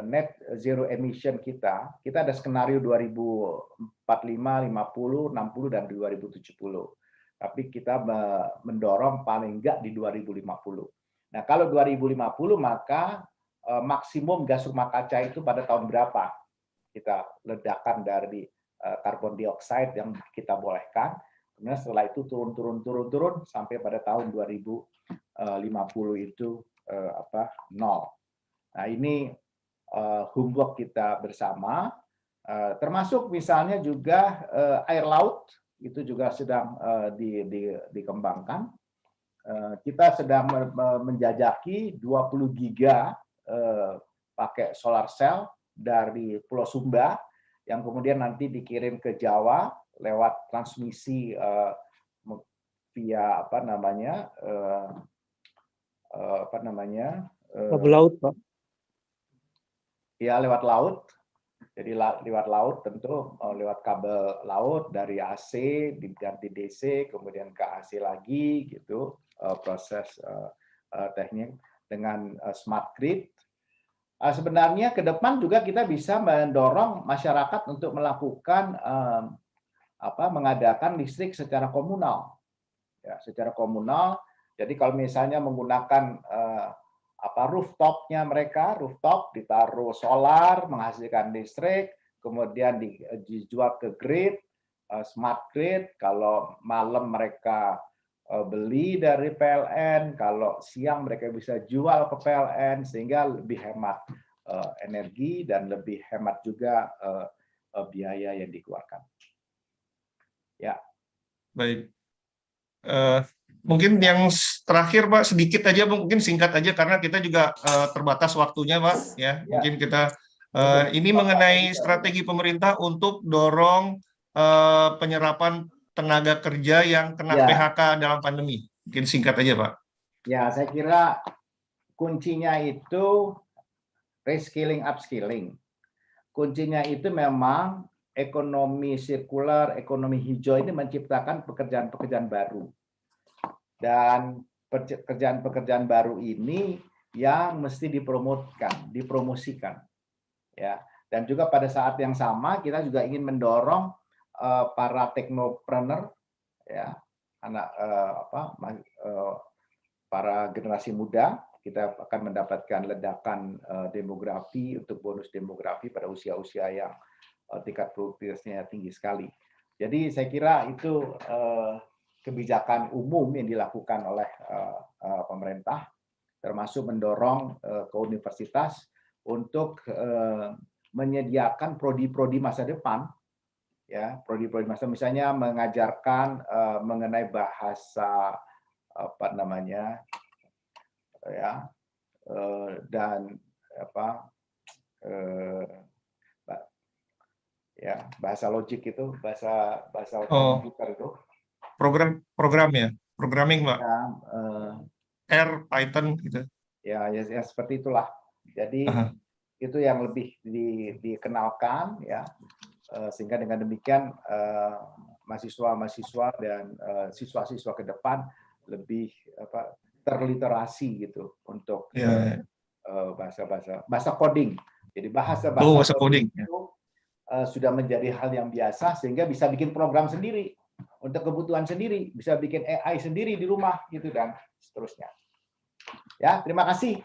net zero emission kita. Kita ada skenario 2045, 50, 60 dan 2070. tapi kita mendorong paling enggak di 2050. Nah, kalau 2050 maka maksimum gas rumah kaca itu pada tahun berapa kita ledakan dari karbon dioksida yang kita bolehkan. Kemudian setelah itu turun sampai pada tahun 2050 itu nol. Nah, ini homework kita bersama, termasuk misalnya juga air laut itu juga sedang dikembangkan. Kita sedang menjajaki 20 giga pakai solar cell dari Pulau Sumba yang kemudian nanti dikirim ke Jawa lewat transmisi via kabel laut, Pak. Ya, lewat laut. Jadi lewat laut tentu lewat kabel laut dari AC diganti DC kemudian ke AC lagi gitu, proses teknik dengan smart grid. Sebenarnya ke depan juga kita bisa mendorong masyarakat untuk melakukan mengadakan listrik secara komunal. Ya, secara komunal. Jadi kalau misalnya menggunakan rooftopnya mereka, rooftop ditaruh solar menghasilkan listrik, kemudian dijual ke grid, smart grid. Kalau malam mereka beli dari PLN, kalau siang mereka bisa jual ke PLN sehingga lebih hemat energi dan lebih hemat juga biaya yang dikeluarkan. Ya. Baik. Mungkin yang terakhir Pak, sedikit aja mungkin singkat aja karena kita juga terbatas waktunya Pak ya. Mungkin kita ini mengenai strategi pemerintah untuk dorong penyerapan tenaga kerja yang kena PHK dalam pandemi. Mungkin singkat aja Pak. Ya, saya kira kuncinya itu reskilling upskilling. Kuncinya itu memang ekonomi sirkular, ekonomi hijau ini menciptakan pekerjaan-pekerjaan baru. Dan pekerjaan-pekerjaan baru ini yang mesti dipromosikan. Ya. Dan juga pada saat yang sama kita juga ingin mendorong para teknopreneur, ya, para generasi muda. Kita akan mendapatkan ledakan demografi untuk bonus demografi pada usia-usia yang tingkat produktivitasnya tinggi sekali. Jadi saya kira itu kebijakan umum yang dilakukan oleh pemerintah, termasuk mendorong ke universitas untuk menyediakan prodi-prodi masa depan, ya, prodi-prodi masa, misalnya mengajarkan mengenai bahasa dan bahasa logik itu, bahasa komputer itu. Program ya, programming Pak. R, Python gitu. Ya, seperti itulah. Jadi itu yang lebih dikenalkan ya, sehingga dengan demikian mahasiswa-mahasiswa dan siswa-siswa ke depan lebih terliterasi gitu untuk bahasa coding. Jadi bahasa coding itu sudah menjadi hal yang biasa sehingga bisa bikin program sendiri untuk kebutuhan sendiri, bisa bikin AI sendiri di rumah gitu dan seterusnya. Ya, terima kasih.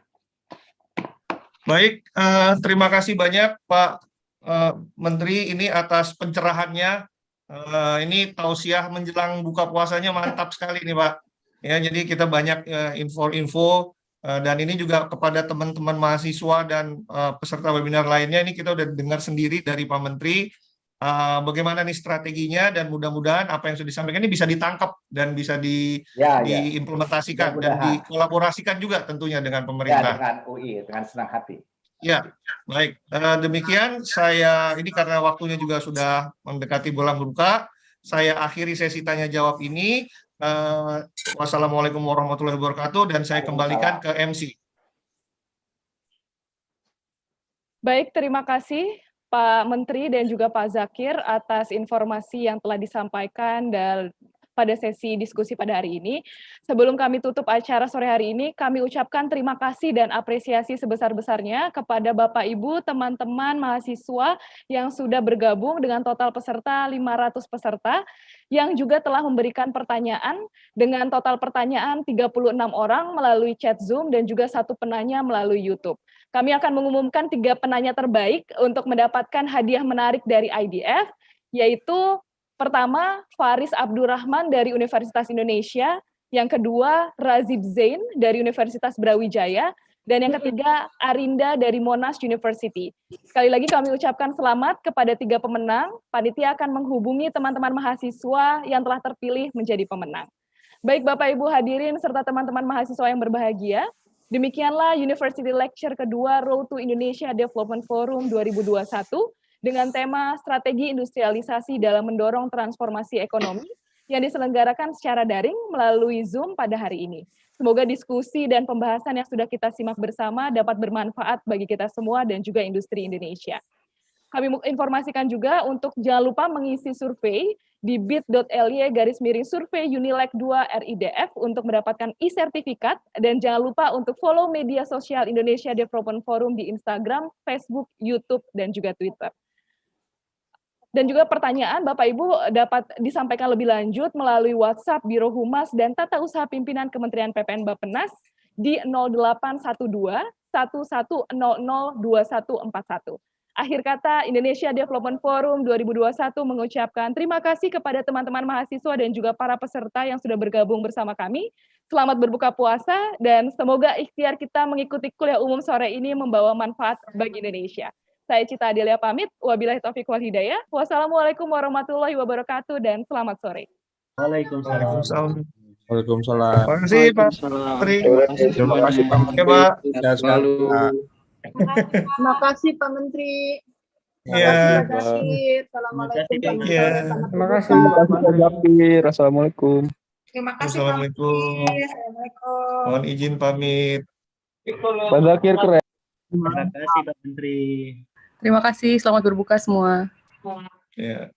Baik, terima kasih banyak Pak Menteri ini atas pencerahannya. Ini tausiah menjelang buka puasanya mantap sekali nih Pak. Ya, jadi kita banyak info-info dan ini juga kepada teman-teman mahasiswa dan peserta webinar lainnya, ini kita udah dengar sendiri dari Pak Menteri bagaimana nih strateginya, dan mudah-mudahan apa yang sudah disampaikan ini bisa ditangkap dan bisa diimplementasikan dan dikolaborasikan juga tentunya dengan pemerintah. Ya, dengan UI, dengan senang hati. Ya, baik. Demikian ini karena waktunya juga sudah mendekati bulan berbuka, saya akhiri sesi tanya jawab ini. Wassalamualaikum warahmatullahi wabarakatuh, dan saya kembalikan ke MC. Baik, terima kasih Pak Menteri dan juga Pak Zakir atas informasi yang telah disampaikan dan pada sesi diskusi pada hari ini. Sebelum kami tutup acara sore hari ini, kami ucapkan terima kasih dan apresiasi sebesar-besarnya kepada Bapak Ibu, teman-teman mahasiswa yang sudah bergabung dengan total peserta 500 peserta, yang juga telah memberikan pertanyaan dengan total pertanyaan 36 orang melalui chat Zoom dan juga 1 penanya melalui YouTube. Kami akan mengumumkan 3 penanya terbaik untuk mendapatkan hadiah menarik dari IDF, yaitu pertama, Faris Abdurrahman dari Universitas Indonesia, yang kedua, Razib Zain dari Universitas Brawijaya, dan yang ketiga, Arinda dari Monash University. Sekali lagi kami ucapkan selamat kepada 3 pemenang. Panitia akan menghubungi teman-teman mahasiswa yang telah terpilih menjadi pemenang. Baik Bapak Ibu hadirin serta teman-teman mahasiswa yang berbahagia, demikianlah University Lecture kedua Road to Indonesia Development Forum 2021 dengan tema Strategi Industrialisasi dalam Mendorong Transformasi Ekonomi yang diselenggarakan secara daring melalui Zoom pada hari ini. Semoga diskusi dan pembahasan yang sudah kita simak bersama dapat bermanfaat bagi kita semua dan juga industri Indonesia. Kami informasikan juga untuk jangan lupa mengisi survei di bit.ly/survei Unilek 2 RIDF untuk mendapatkan e-sertifikat, dan jangan lupa untuk follow media sosial Indonesia Development Forum di Instagram, Facebook, YouTube, dan juga Twitter. Dan juga pertanyaan Bapak Ibu dapat disampaikan lebih lanjut melalui WhatsApp Biro Humas dan Tata Usaha Pimpinan Kementerian PPN Bappenas di 0812 1100 2141. Akhir kata, Indonesia Development Forum 2021 mengucapkan terima kasih kepada teman-teman mahasiswa dan juga para peserta yang sudah bergabung bersama kami. Selamat berbuka puasa dan semoga ikhtiar kita mengikuti kuliah umum sore ini membawa manfaat bagi Indonesia. Saya Cita Adelia pamit, wabillahi taufiq wal hidayah. Wassalamualaikum warahmatullahi wabarakatuh dan selamat sore. Waalaikumsalam. Waalaikumsalam. Terima kasih Pak Menteri. Terima kasih Pak Oke Pak. Selalu. Terima kasih Pak Menteri. Iya. Terima kasih. Assalamualaikum. Terima kasih Pak Zakir. Assalamualaikum. Terima kasih Pak Assalamualaikum. Menteri. Assalamualaikum. Mohon izin pamit. Pak Zakir keren. Terima kasih Pak Menteri. Terima kasih, selamat berbuka semua. Ya.